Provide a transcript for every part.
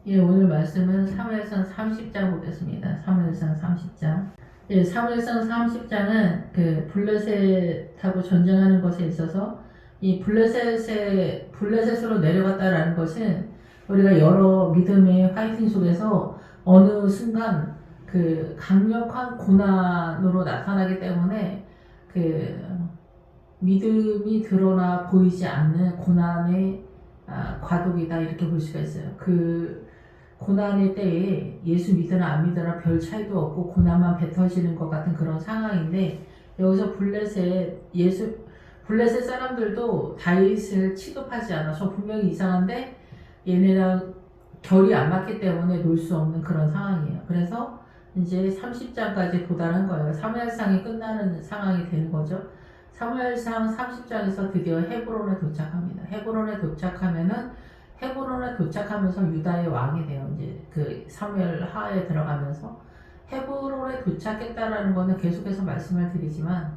예, 오늘 말씀은 사무엘상 30장 보겠습니다. 사무엘상 30장. 예, 사무엘상 30장은 그 블레셋하고 전쟁하는 것에 있어서 이 블레셋으로 내려갔다라는 것은 우리가 여러 믿음의 화이팅 속에서 어느 순간 그 강력한 고난으로 나타나기 때문에 그 믿음이 드러나 보이지 않는 고난의 과도기다 이렇게 볼 수가 있어요. 그 고난의 때에 예수 믿으나 안 믿으나 별 차이도 없고 고난만 뱉어지는 것 같은 그런 상황인데 여기서 블레셋 사람들도 다윗을 취급하지 않아서 분명히 이상한데 얘네랑 결이 안 맞기 때문에 놀 수 없는 그런 상황이에요. 그래서 이제 30장까지 도달한 거예요. 사무엘상이 끝나는 상황이 되는 거죠. 사무엘상 30장에서 드디어 헤브론에 도착합니다. 헤브론에 도착하면서 유다의 왕이 돼요. 이제 그 사무엘 하에 들어가면서 헤브론에 도착했다라는 거는 계속해서 말씀을 드리지만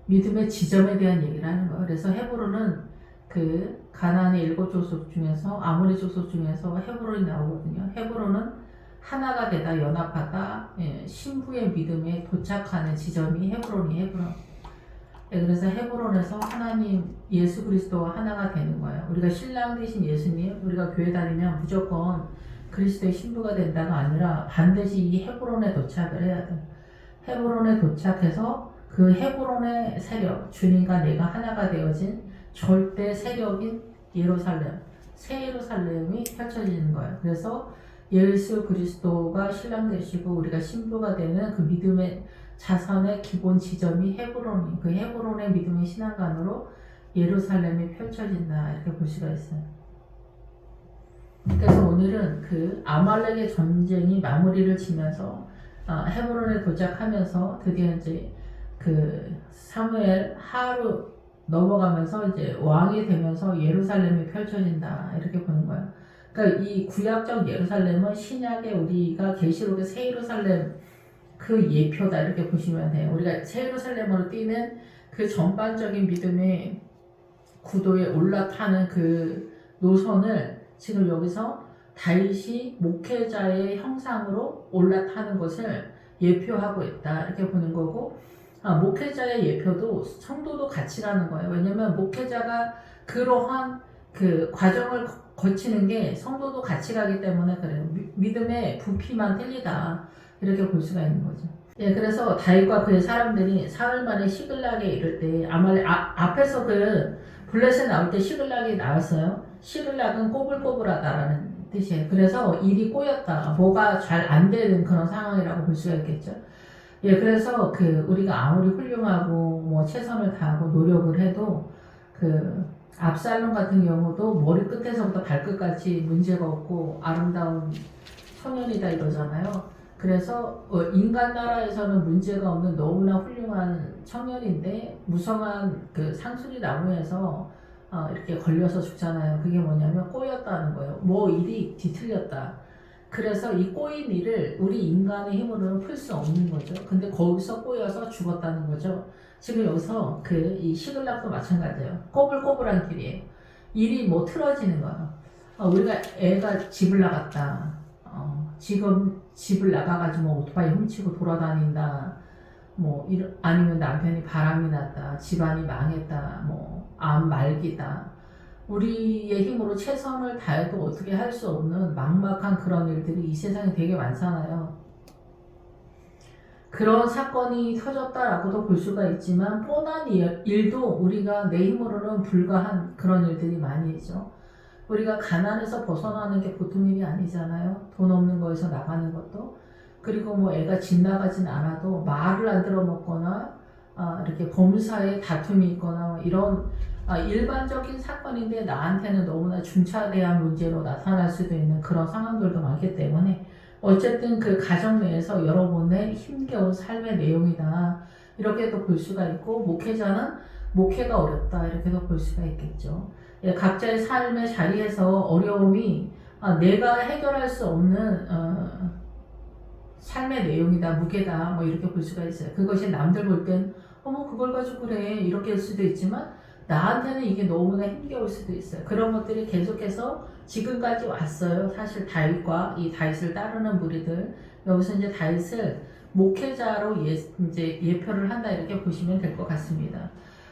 믿음의 지점에 대한 얘기를 하는 거예요. 그래서 헤브론은 그 가나안의 7족속 중에서 아모리 족속 중에서 헤브론이 나오거든요. 헤브론은 하나가 되다 연합하다 신부의 믿음에 도착하는 지점이 헤브론. 그래서 헤브론에서 하나님 예수 그리스도와 하나가 되는 거예요. 우리가 신랑 되신 예수님, 우리가 교회 다니면 무조건 그리스도의 신부가 된다가 아니라 반드시 이 헤브론에 도착을 해야 돼요. 헤브론에 도착해서 그 헤브론의 세력, 주님과 내가 하나가 되어진 절대 세력인 예루살렘, 새 예루살렘이 펼쳐지는 거예요. 그래서 예수 그리스도가 신랑 되시고 우리가 신부가 되는 그 믿음의 자선의 기본 지점이 헤브론이 그 헤브론의 믿음의 신앙관으로 예루살렘이 펼쳐진다 이렇게 볼 수가 있어요. 그래서 오늘은 그 아말렉의 전쟁이 마무리를 지면서 헤브론에 도착하면서 드디어 이제 그 사무엘 하루 넘어가면서 이제 왕이 되면서 예루살렘이 펼쳐진다 이렇게 보는 거예요. 그러니까 이 구약적 예루살렘은 신약의 우리가 계시록의 새 예루살렘 그 예표다 이렇게 보시면 돼요. 우리가 새 예루살렘으로 뛰는 그 전반적인 믿음의 구도에 올라타는 그 노선을 지금 여기서 다윗이 목회자의 형상으로 올라타는 것을 예표하고 있다 이렇게 보는 거고 목회자의 예표도 성도도 같이 가는 거예요. 왜냐면 목회자가 그러한 그 과정을 거치는 게 성도도 같이 가기 때문에 그래요. 믿음의 부피만 틀리다 이렇게 볼 수가 있는 거죠. 예, 그래서 다윗과 그의 사람들이 사흘 만에 시글락에 이를 때 앞에서 그 블레셋 나올 때 시글락이 나왔어요. 시글락은 꼬불꼬불하다라는 뜻이에요. 그래서 일이 꼬였다, 뭐가 잘 안 되는 그런 상황이라고 볼 수가 있겠죠. 예, 그래서 그 우리가 아무리 훌륭하고 뭐 최선을 다하고 노력을 해도 그 압살롬 같은 경우도 머리 끝에서부터 발끝까지 문제가 없고 아름다운 청년이다 이러잖아요. 그래서 인간 나라에서는 문제가 없는 너무나 훌륭한 청년인데 무성한 그 상수리 나무에서 이렇게 걸려서 죽잖아요. 그게 뭐냐면 꼬였다는 거예요. 뭐 일이 뒤틀렸다. 그래서 이 꼬인 일을 우리 인간의 힘으로는 풀 수 없는 거죠. 근데 거기서 꼬여서 죽었다는 거죠. 지금 여기서 그 이 시글락도 마찬가지예요. 꼬불꼬불한 길이에요. 일이 뭐 틀어지는 거예요. 우리가 애가 집을 나갔다. 지금 집을 나가가지고 뭐 오토바이 훔치고 돌아다닌다. 뭐 아니면 남편이 바람이 났다. 집안이 망했다. 뭐 암 말기다. 우리의 힘으로 최선을 다해도 어떻게 할 수 없는 막막한 그런 일들이 이 세상에 되게 많잖아요. 그런 사건이 터졌다라고도 볼 수가 있지만 뻔한 일도 우리가 내 힘으로는 불가한 그런 일들이 많이 있죠. 우리가 가난에서 벗어나는 게 보통 일이 아니잖아요. 돈 없는 거에서 나가는 것도. 그리고 뭐 애가 집 나가진 않아도 말을 안 들어먹거나 이렇게 범사에 다툼이 있거나 이런 일반적인 사건인데 나한테는 너무나 중차대한 문제로 나타날 수도 있는 그런 상황들도 많기 때문에 어쨌든 그 가정 내에서 여러분의 힘겨운 삶의 내용이다 이렇게도 볼 수가 있고 목회자는 목회가 어렵다 이렇게도 볼 수가 있겠죠. 예, 각자의 삶의 자리에서 어려움이 내가 해결할 수 없는 삶의 내용이다, 무게다 뭐 이렇게 볼 수가 있어요. 그것이 남들 볼 땐 어머 그걸 가지고 그래 이렇게 할 수도 있지만 나한테는 이게 너무나 힘겨울 수도 있어요. 그런 것들이 계속해서 지금까지 왔어요. 사실 다윗과 이 다윗을 따르는 무리들, 여기서 이제 다윗을 목회자로 이제 예표를 한다 이렇게 보시면 될 것 같습니다.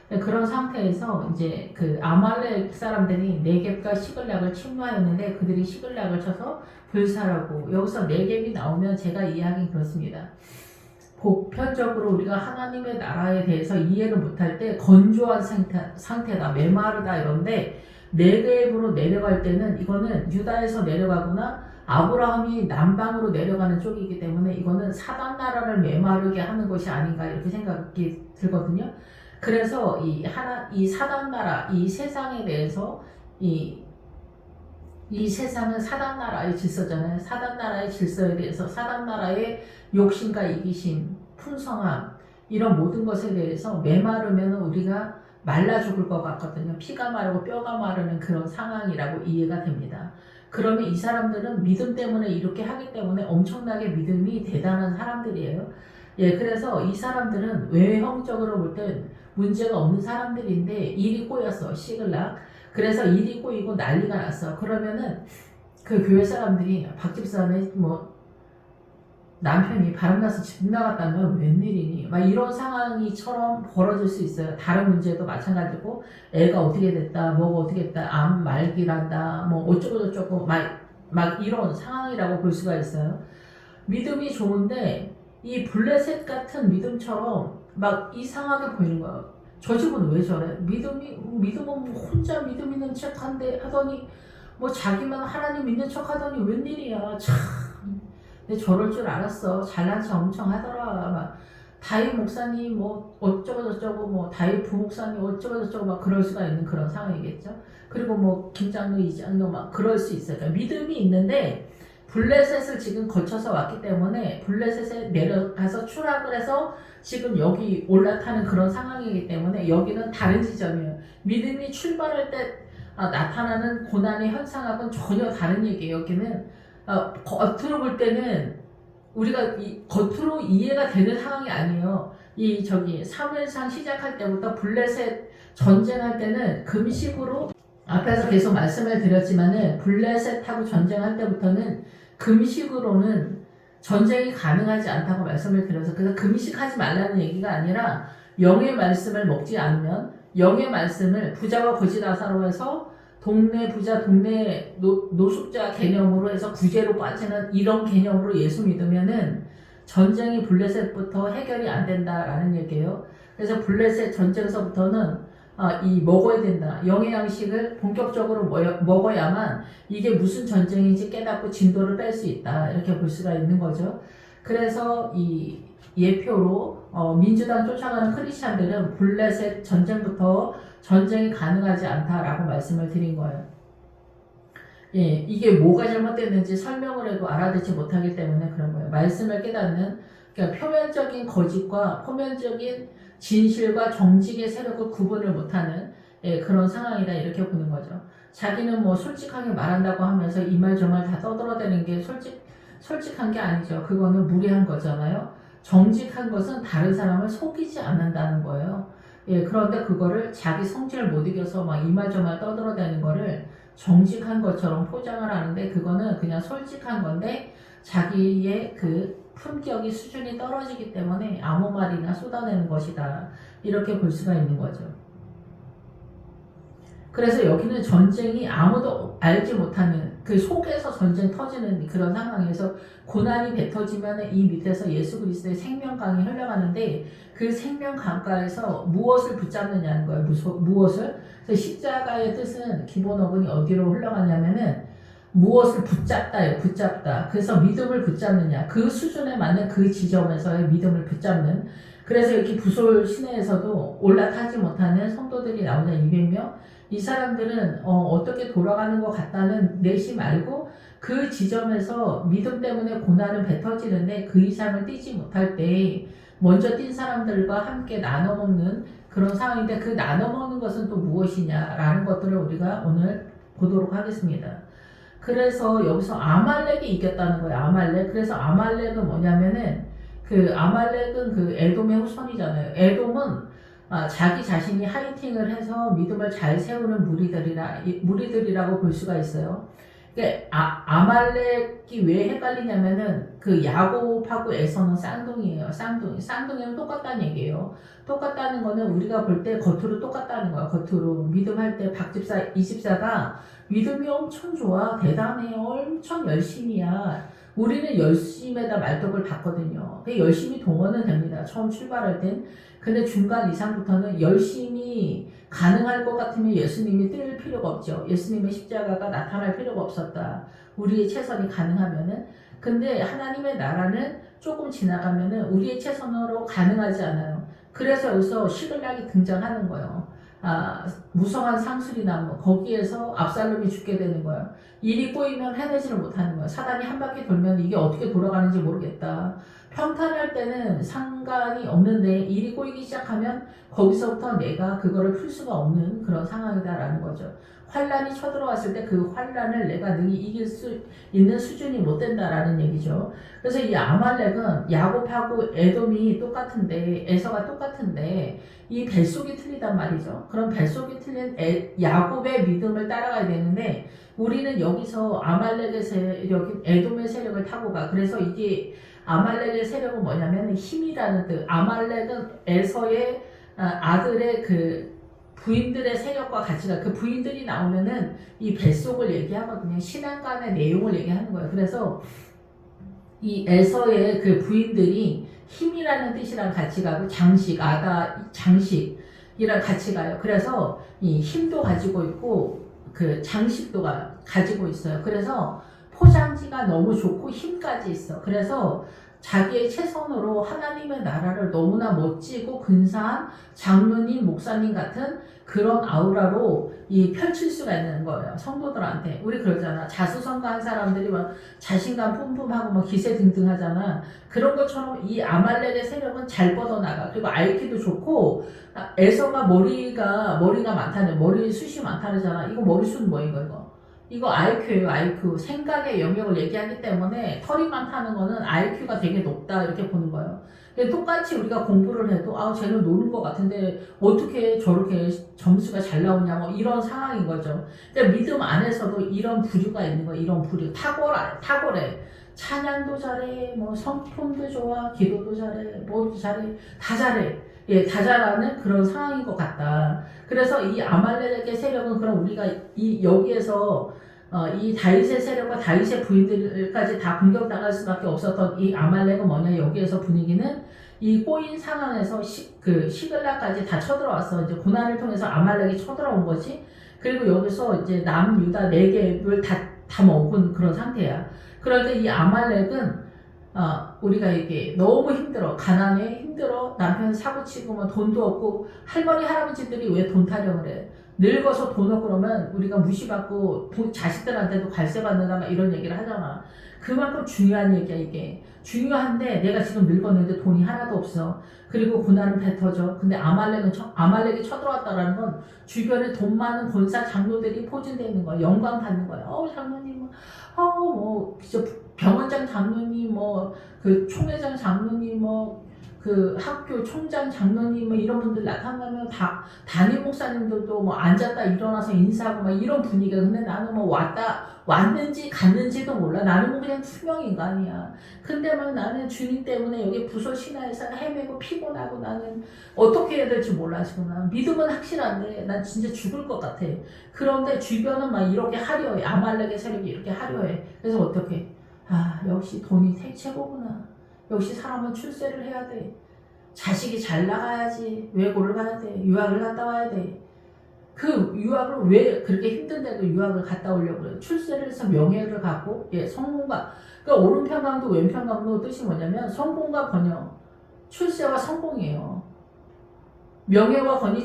그런 상태에서 이제 그 아말렉 사람들이 네겝과 시글락을 침노하였는데 그들이 시글락을 쳐서 불살하고, 여기서 네겝이 나오면 제가 이해하긴 그렇습니다. 보편적으로 우리가 하나님의 나라에 대해서 이해를 못할 때 건조한 상태다, 메마르다 이런데, 네겝으로 내려갈 때는 이거는 유다에서 내려가거나 아브라함이 남방으로 내려가는 쪽이기 때문에 이거는 사단 나라를 메마르게 하는 것이 아닌가 이렇게 생각이 들거든요. 그래서 이 사단 나라, 이 세상에 대해서 이 세상은 사단 나라의 질서잖아요. 사단 나라의 질서에 대해서, 사단 나라의 욕심과 이기심, 풍성함, 이런 모든 것에 대해서 메마르면 우리가 말라 죽을 것 같거든요. 피가 마르고 뼈가 마르는 그런 상황이라고 이해가 됩니다. 그러면 이 사람들은 믿음 때문에 이렇게 하기 때문에 엄청나게 믿음이 대단한 사람들이에요. 예, 그래서 이 사람들은 외형적으로 볼 땐 문제가 없는 사람들인데 일이 꼬였어, 시글락. 그래서 일이 꼬이고 난리가 났어. 그러면은 그 교회 사람들이 박 집사는 뭐 남편이 바람나서 집 나갔다면 웬일이니? 막 이런 상황이처럼 벌어질 수 있어요. 다른 문제도 마찬가지고, 애가 어떻게 됐다, 뭐가 어떻게 됐다, 암 말기란다, 뭐 어쩌고저쩌고 막 이런 상황이라고 볼 수가 있어요. 믿음이 좋은데 이 블레셋 같은 믿음처럼 막 이상하게 보이는 거예요. 저 집은 왜 저래? 믿음은 혼자 믿음 있는 척 하더니 뭐 자기만 하나님 믿는 척 하더니 웬일이야. 참. 근데 저럴 줄 알았어. 잘난 척 엄청 하더라. 막 다윗 목사님 뭐 어쩌고저쩌고, 뭐 다윗 부목사님 어쩌고저쩌고 막 그럴 수가 있는 그런 상황이겠죠. 그리고 뭐 김장로 이장로 막 그럴 수 있어요. 그러니까 믿음이 있는데 블레셋을 지금 거쳐서 왔기 때문에 블레셋에 내려가서 추락을 해서 지금 여기 올라타는 그런 상황이기 때문에 여기는 다른 지점이에요. 믿음이 출발할 때 나타나는 고난의 현상하고는 전혀 다른 얘기예요. 여기는 겉으로 볼 때는 우리가 겉으로 이해가 되는 상황이 아니에요. 사무엘상 시작할 때부터 블레셋 전쟁할 때는 금식으로, 앞에서 계속 말씀을 드렸지만은 블레셋하고 전쟁할 때부터는 금식으로는 전쟁이 가능하지 않다고 말씀을 드려서, 그래서 금식하지 말라는 얘기가 아니라 영의 말씀을 먹지 않으면, 영의 말씀을 부자와 거지 나사로에서 동네 부자, 동네 노숙자 개념으로 해서 구제로 빠지는 이런 개념으로 예수 믿으면은 전쟁이 블레셋부터 해결이 안 된다라는 얘기예요. 그래서 블레셋 전쟁서부터는 먹어야 된다. 영의 양식을 본격적으로 먹어야만 이게 무슨 전쟁인지 깨닫고 진도를 뺄 수 있다. 이렇게 볼 수가 있는 거죠. 그래서 이 예표로 민주당 쫓아가는 크리스찬들은 블레셋 전쟁부터 전쟁이 가능하지 않다라고 말씀을 드린 거예요. 예, 이게 뭐가 잘못됐는지 설명을 해도 알아듣지 못하기 때문에 그런 거예요. 말씀을 깨닫는, 그러니까 표면적인 거짓과 표면적인 진실과 정직의 세력을 구분을 못하는 그런 상황이다 이렇게 보는 거죠. 자기는 뭐 솔직하게 말한다고 하면서 이 말 저 말 다 떠들어대는 게 솔직한 게 아니죠. 그거는 무례한 거잖아요. 정직한 것은 다른 사람을 속이지 않는다는 거예요. 예, 그런데 그거를 자기 성질을 못 이겨서 막 이 말 저 말 떠들어대는 거를 정직한 것처럼 포장을 하는데, 그거는 그냥 솔직한 건데 자기의 그 품격이 수준이 떨어지기 때문에 아무 말이나 쏟아내는 것이다. 이렇게 볼 수가 있는 거죠. 그래서 여기는 전쟁이 아무도 알지 못하는, 그 속에서 전쟁 터지는 그런 상황에서 고난이 뱉어지면 이 밑에서 예수 그리스도의 생명강이 흘러가는데, 그 생명강가에서 무엇을 붙잡느냐는 거예요. 무엇을? 그래서 십자가의 뜻은 기본 어근이 어디로 흘러가냐면은 무엇을 붙잡다예요. 붙잡다. 그래서 믿음을 붙잡느냐, 그 수준에 맞는 그 지점에서의 믿음을 붙잡는. 그래서 이렇게 부솔 시내에서도 올라타지 못하는 성도들이 나오자 200명. 이 사람들은 어떻게 돌아가는 것 같다는 내심 알고 그 지점에서 믿음 때문에 고난은 뱉어지는데 그 이상을 뛰지 못할 때 먼저 뛴 사람들과 함께 나눠 먹는 그런 상황인데, 그 나눠 먹는 것은 또 무엇이냐라는 것들을 우리가 오늘 보도록 하겠습니다. 그래서 여기서 아말렉이 이겼다는 거예요. 아말렉. 그래서 아말렉은 뭐냐면은, 그 아말렉은 그 에돔의 후손이잖아요. 에돔은 자기 자신이 하이팅을 해서 믿음을 잘 세우는 무리들이라고 볼 수가 있어요. 그러니까 아말렉이 왜 헷갈리냐면은 그 야곱하고 에서는 쌍둥이에요. 쌍둥이는 똑같다는 얘기예요. 똑같다는 거는 우리가 볼 때 겉으로 똑같다는 거야. 겉으로 믿음할 때 박집사 24가 믿음이 엄청 좋아, 대단해, 엄청 열심히야. 우리는 열심에다 말뚝을 받거든요. 열심히 동원은 됩니다. 처음 출발할 땐. 근데 중간 이상부터는 열심히 가능할 것 같으면 예수님이 뜰 필요가 없죠. 예수님의 십자가가 나타날 필요가 없었다. 우리의 최선이 가능하면은. 근데 하나님의 나라는 조금 지나가면은 우리의 최선으로 가능하지 않아요. 그래서 여기서 시글락이 등장하는 거예요. 무성한 상수리나무, 거기에서 압살롬이 죽게 되는 거예요. 일이 꼬이면 해내지를 못하는 거예요. 사단이 한 바퀴 돌면 이게 어떻게 돌아가는지 모르겠다. 평탄할 때는 상관이 없는데 일이 꼬이기 시작하면 거기서부터 내가 그거를 풀 수가 없는 그런 상황이다라는 거죠. 환란이 쳐들어왔을 때 그 환란을 내가 능히 이길 수 있는 수준이 못 된다라는 얘기죠. 그래서 이 아말렉은 야곱하고 에돔이 똑같은데, 에서가 똑같은데 이 뱃속이 틀리단 말이죠. 그럼 뱃속이 틀린 야곱의 믿음을 따라가야 되는데 우리는 여기서 아말렉의 세력인 에돔의 세력을 타고 가. 그래서 이게 아말렉의 세력은 뭐냐면 힘이라는 뜻. 아말렉은 에서의 아들의 그 부인들의 세력과 같이 가. 그 부인들이 나오면은 이 뱃속을 얘기하거든요. 신앙간의 내용을 얘기하는 거예요. 그래서 이 에서의 그 부인들이 힘이라는 뜻이랑 같이 가고 장식이랑 같이 가요. 그래서 이 힘도 가지고 있고 그 장식도 가지고 있어요. 그래서 포장지가 너무 좋고 힘까지 있어. 그래서 자기의 최선으로 하나님의 나라를 너무나 멋지고 근사한 장로님, 목사님 같은 그런 아우라로 펼칠 수가 있는 거예요. 성도들한테. 우리 그러잖아. 자수성가한 사람들이 막 자신감 뿜뿜하고 막 기세 등등하잖아. 그런 것처럼 이 아말렉의 세력은 잘 뻗어나가. 그리고 IQ도 좋고, 에서가 머리가 많다는, 머리숱이 많다잖아. 이거 머리숱 뭐인 거 이거? 이거 IQ예요, IQ. 생각의 영역을 얘기하기 때문에 털이 많다는 거는 IQ가 되게 높다 이렇게 보는 거예요. 똑같이 우리가 공부를 해도 쟤는 노는 것 같은데 어떻게 저렇게 점수가 잘 나오냐 뭐 이런 상황인 거죠. 근데 믿음 안에서도 이런 부류가 있는 거예요. 이런 부류. 탁월해. 찬양도 잘해, 뭐 성품도 좋아, 기도도 잘해, 뭐도 잘해, 다 잘해. 다 잘하는 그런 상황인 것 같다. 그래서 이 아말렉의 세력은 그럼 우리가 여기에서 이 다윗의 세력과 다윗의 부인들까지 다 공격당할 수밖에 없었던 이 아말렉은 뭐냐? 여기에서 분위기는 이 꼬인 상황에서 시글락까지 다 쳐들어왔어. 이제 고난을 통해서 아말렉이 쳐들어온 거지. 그리고 여기서 이제 남유다 4개를 다 먹은 그런 상태야. 그러니까 이 아말렉은 우리가 이게 너무 힘들어. 가난해, 힘들어. 남편 사고치고 뭐 돈도 없고 할머니 할아버지들이 왜 돈 타령을 해? 늙어서 돈 없고 그러면 우리가 무시받고 자식들한테도 관세받는다 막 이런 얘기를 하잖아. 그만큼 중요한 얘기야 이게. 중요한데 내가 지금 늙었는데 돈이 하나도 없어. 그리고 고난은 뱉어져. 근데 아말렉이 쳐들어왔다라는 건 주변에 돈 많은 권사 장로들이 포진되어 있는 거야. 영광 받는 거야. 장로님 병원장 장로님 그 총회장 장로님 그 학교 총장 장로님 이런 분들 나타나면 담임 목사님들도 앉았다 일어나서 인사하고 막 이런 분위기야. 근데 나는 왔는지 갔는지도 몰라. 나는 그냥 투명 인간이야. 근데 나는 주님 때문에 여기 부서 신화에서 헤매고 피곤하고 나는 어떻게 해야 될지 몰라. 지금 난 믿음은 확실한데 난 진짜 죽을 것 같아. 그런데 주변은 이렇게 화려해. 아말렉의 세력이 이렇게 화려해. 그래서 어떻게? 역시 돈이 최고구나. 역시 사람은 출세를 해야 돼. 자식이 잘 나가야지. 외고를 가야 돼. 유학을 갔다 와야 돼. 그 유학을 왜 그렇게 힘든데도 유학을 갔다 오려고 그래요. 출세를 해서 명예를 갖고 성공과 그러니까 오른편강도 왼편강도 뜻이 뭐냐면 성공과 번영. 출세와 성공이에요. 명예와 권위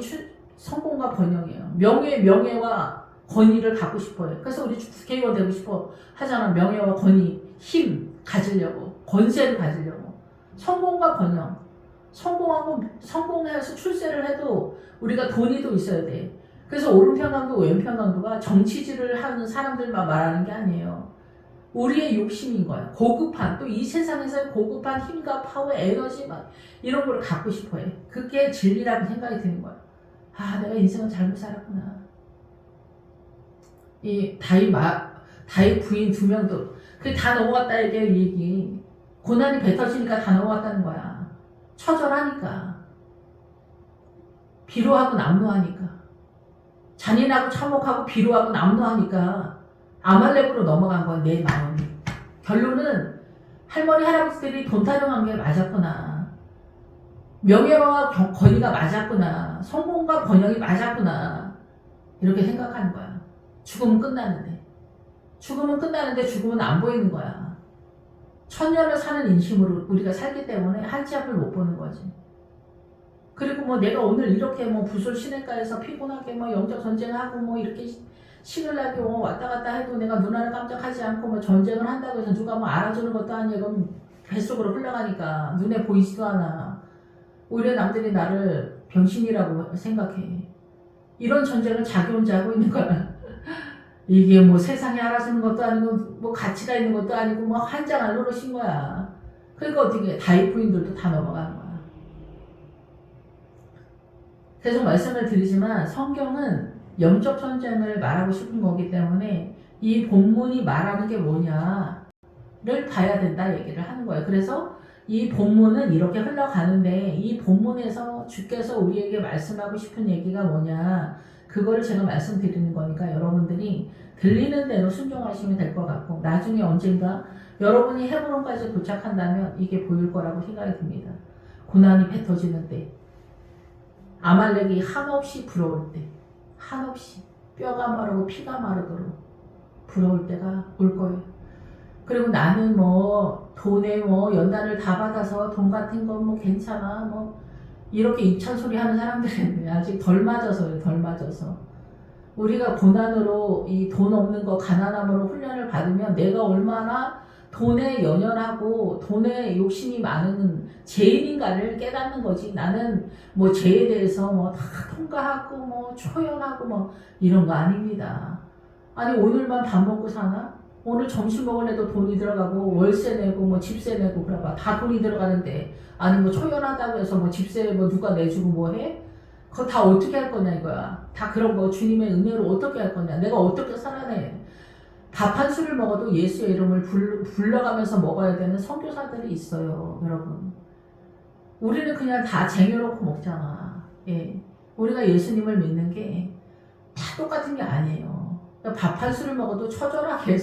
성공과 번영이에요. 명예와 권위를 갖고 싶어요. 그래서 우리 국회의원 되고 싶어 하잖아. 명예와 권위, 힘 가지려고. 권세를 가지려고. 성공과 번영. 성공해서 출세를 해도 우리가 돈이도 있어야 돼. 그래서 오른편강도 왼편강도가 정치질을 하는 사람들만 말하는 게 아니에요. 우리의 욕심인 거야. 고급한, 또 이 세상에서 고급한 힘과 파워, 에너지 막 이런 걸 갖고 싶어 해. 그게 진리라고 생각이 드는 거야. 아, 내가 인생을 잘못 살았구나. 이 다윗 부인 2명도 그게 다 넘어갔다 이게 얘기. 고난이 뱉어지니까 다 넘어갔다는 거야. 처절하니까. 비로하고 남노하니까. 잔인하고 참혹하고 비로하고 남노하니까 아말렉으로 넘어간 거야, 내 마음이. 결론은 할머니 할아버지들이 돈 타령한 게 맞았구나. 명예와 권위가 맞았구나. 성공과 번영이 맞았구나. 이렇게 생각하는 거야. 죽음은 끝나는데. 죽음은 끝나는데 죽음은 안 보이는 거야. 천년을 사는 인심으로 우리가 살기 때문에 한치 앞을 못 보는 거지. 그리고 뭐 내가 오늘 이렇게 뭐 부설 시냇가에서 피곤하게 뭐 영적 전쟁하고 뭐 이렇게 시글나게 왔다 갔다 해도 내가 눈 하나 깜짝하지 않고 뭐 전쟁을 한다고 해서 누가 뭐 알아주는 것도 아니고 뱃속으로 흘러가니까 눈에 보이지도 않아. 오히려 남들이 나를 병신이라고 생각해. 이런 전쟁을 자기 혼자 하고 있는 거야. 이게 뭐 세상에 알아주는 것도 아니고 뭐 가치가 있는 것도 아니고 뭐 한장할 노릇인 거야. 그러니까 어떻게 다윗 부인들도 다 넘어가는 거야. 계속 말씀을 드리지만 성경은 영적 전쟁을 말하고 싶은 거기 때문에 이 본문이 말하는 게 뭐냐를 봐야 된다 얘기를 하는 거예요. 그래서 이 본문은 이렇게 흘러가는데 이 본문에서 주께서 우리에게 말씀하고 싶은 얘기가 뭐냐, 그거를 제가 말씀드리는 거니까 여러분들이 들리는 대로 순종하시면 될 것 같고, 나중에 언젠가 여러분이 헤브론까지 도착한다면 이게 보일 거라고 생각이 듭니다. 고난이 뱉어지는 때, 아말렉이 한없이 부러울 때, 한없이 뼈가 마르고 피가 마르도록 부러울 때가 올 거예요. 그리고 나는 뭐 돈에 뭐 연단을 다 받아서 돈 같은 건 뭐 괜찮아 뭐 이렇게 입찬 소리 하는 사람들은 아직 덜 맞아서요. 덜 맞아서. 우리가 고난으로 이 돈 없는 거 가난함으로 훈련을 받으면 내가 얼마나 돈에 연연하고 돈에 욕심이 많은 죄인인가를 깨닫는 거지. 나는 뭐 죄에 대해서 뭐 다 통과하고 뭐 초연하고 뭐 이런 거 아닙니다. 아니 오늘만 밥 먹고 사나? 오늘 점심 먹으려도 돈이 들어가고 월세 내고 뭐 집세 내고 그래봐 다 돈이 들어가는데, 아니 뭐 초연하다고 해서 뭐 집세 뭐 누가 내주고 뭐 해? 그거 다 어떻게 할 거냐 이거야. 다 그런 거 주님의 은혜로 어떻게 할 거냐. 내가 어떻게 살아내. 밥 한 술을 먹어도 예수의 이름을 불러가면서 먹어야 되는 선교사들이 있어요, 여러분. 우리는 그냥 다 쟁여놓고 먹잖아. 예. 우리가 예수님을 믿는 게 다 똑같은 게 아니에요. 밥 한 술을 먹어도 처절하게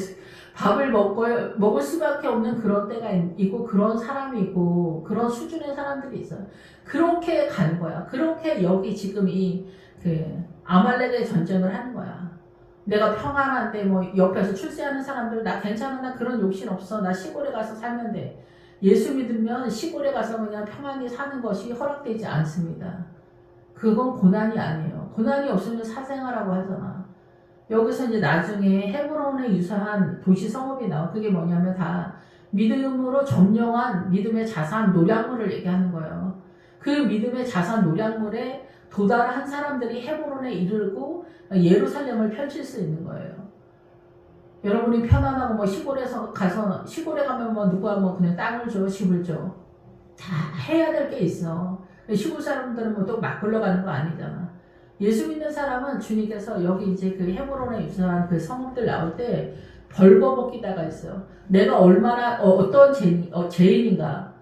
밥을 먹을 수밖에 없는 그런 때가 있고, 그런 사람이 있고, 그런 수준의 사람들이 있어요. 그렇게 가는 거야. 그렇게 여기 지금 아말렉의 전쟁을 하는 거야. 내가 평안한데 뭐 옆에서 출세하는 사람들 나 괜찮아, 나 그런 욕심 없어, 나 시골에 가서 살면 돼. 예수 믿으면 시골에 가서 그냥 평안히 사는 것이 허락되지 않습니다. 그건 고난이 아니에요. 고난이 없으면 사생아라고 하잖아. 여기서 이제 나중에 헤브론에 유사한 도시 성읍이 나와. 그게 뭐냐면 다 믿음으로 점령한 믿음의 자산 노략물을 얘기하는 거예요. 그 믿음의 자산 노략물에 도달한 사람들이 헤브론에 이르고 예루살렘을 펼칠 수 있는 거예요. 여러분이 편안하고 뭐 시골에 가면 뭐 누가 뭐 그냥 땅을 줘, 집을 줘. 다 해야 될 게 있어. 시골 사람들은 뭐 또 막 굴러가는 거 아니잖아. 예수 믿는 사람은 주님께서 여기 이제 그 헤브론에 유사한 그 성읍들 나올 때 벌거벗기다가 있어요. 내가 얼마나 어떤 죄인인가,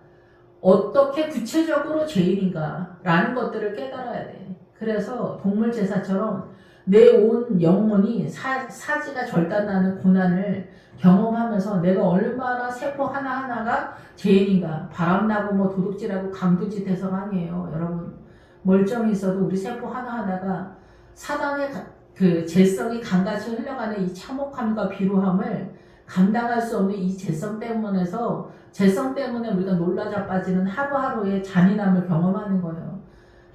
어떻게 구체적으로 죄인인가 라는 것들을 깨달아야 돼. 그래서 동물 제사처럼 내 온 영혼이 사지가 절단나는 고난을 경험하면서 내가 얼마나 세포 하나하나가 죄인인가, 바람나고 뭐 도둑질하고 강도짓 해서가 아니에요. 여러분, 멀쩡히 있어도 우리 세포 하나하나가 사단의 그 죄성이 강같이 흘러가는 이 참혹함과 비루함을 감당할 수 없는 이 죄성 때문에 우리가 놀라 자빠지는 하루하루의 잔인함을 경험하는 거예요.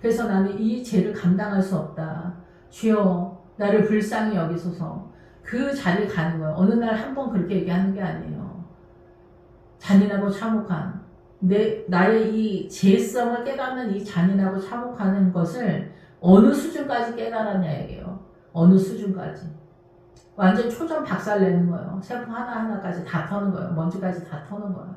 그래서 나는 이 죄를 감당할 수 없다. 주여 나를 불쌍히 여기소서. 그 자리에 가는 거예요. 어느 날 한 번 그렇게 얘기하는 게 아니에요. 잔인하고 참혹한 나의 이 죄성을 깨닫는 이 잔인하고 참혹하는 것을 어느 수준까지 깨달았냐 얘기해요. 어느 수준까지. 완전 초전 박살 내는 거예요. 세포 하나하나까지 다 터는 거예요. 먼지까지 다 터는 거예요.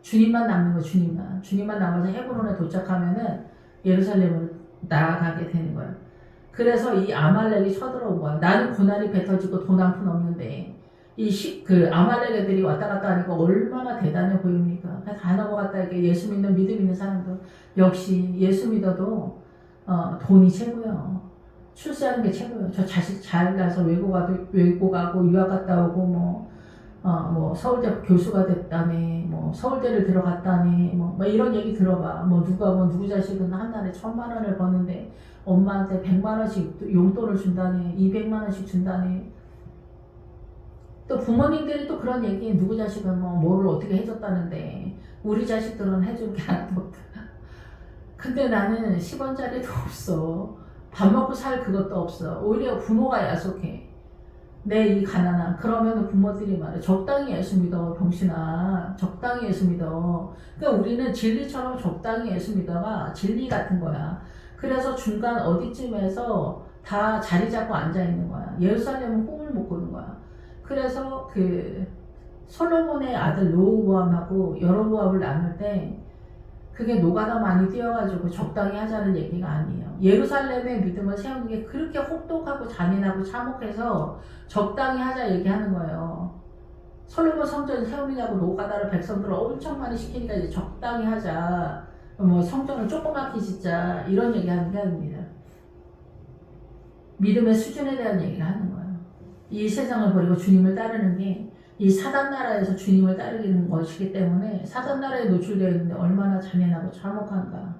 주님만 남는 거, 주님만. 주님만 남아서 헤브론에 도착하면은 예루살렘으로 나아가게 되는 거예요. 그래서 이 아말렉이 쳐들어온 거야. 나는 고난이 배 터지고 돈 한 푼 없는데 그 아말렉 애들이 왔다 갔다 하니까 얼마나 대단해 보입니까? 다 넘어갔다 이게 예수 믿는 믿음 있는 사람들 역시 예수 믿어도 돈이 최고예요. 출세하는 게 최고예요. 저 자식 잘 나서 외국 가고 유학 갔다 오고 뭐 서울대 교수가 됐다네, 뭐 서울대를 들어갔다네, 뭐 이런 얘기 들어봐. 뭐 누구 자식은 한 달에 1,000만 원을 버는데 엄마한테 100만 원씩 용돈을 준다네, 200만 원씩 준다네. 또 부모님들이 또 그런 얘기, 누구 자식은 뭐를 어떻게 해줬다는데 우리 자식들은 해줄 게 하나도 없다. 근데 나는 10원짜리도 없어. 밥 먹고 살 그것도 없어. 오히려 부모가 야속해. 내 이 가난한. 그러면 부모들이 말해. 적당히 예수 믿어, 병신아. 적당히 예수 믿어. 그러니까 우리는 진리처럼 적당히 예수 믿어가 진리 같은 거야. 그래서 중간 어디쯤에서 다 자리 잡고 앉아 있는 거야. 예루살렘은 꿈을 못 꾸는 거야. 그래서 그 솔로몬의 아들 로보암하고 여로보암을 나눌 때 그게 노가다 많이 뛰어가지고 적당히 하자는 얘기가 아니에요. 예루살렘의 믿음을 세우는 게 그렇게 혹독하고 잔인하고 참혹해서 적당히 하자 얘기하는 거예요. 솔로몬 성전 세우느냐고 노가다를 백성들을 엄청 많이 시키니까 이제 적당히 하자. 뭐 성전을 조그맣게 짓자. 이런 얘기하는 게 아닙니다. 믿음의 수준에 대한 얘기를 하는 거예요. 이 세상을 버리고 주님을 따르는 게 이 사단 나라에서 주님을 따르는 것이기 때문에 사단 나라에 노출되어 있는데 얼마나 잔인하고 참혹한가.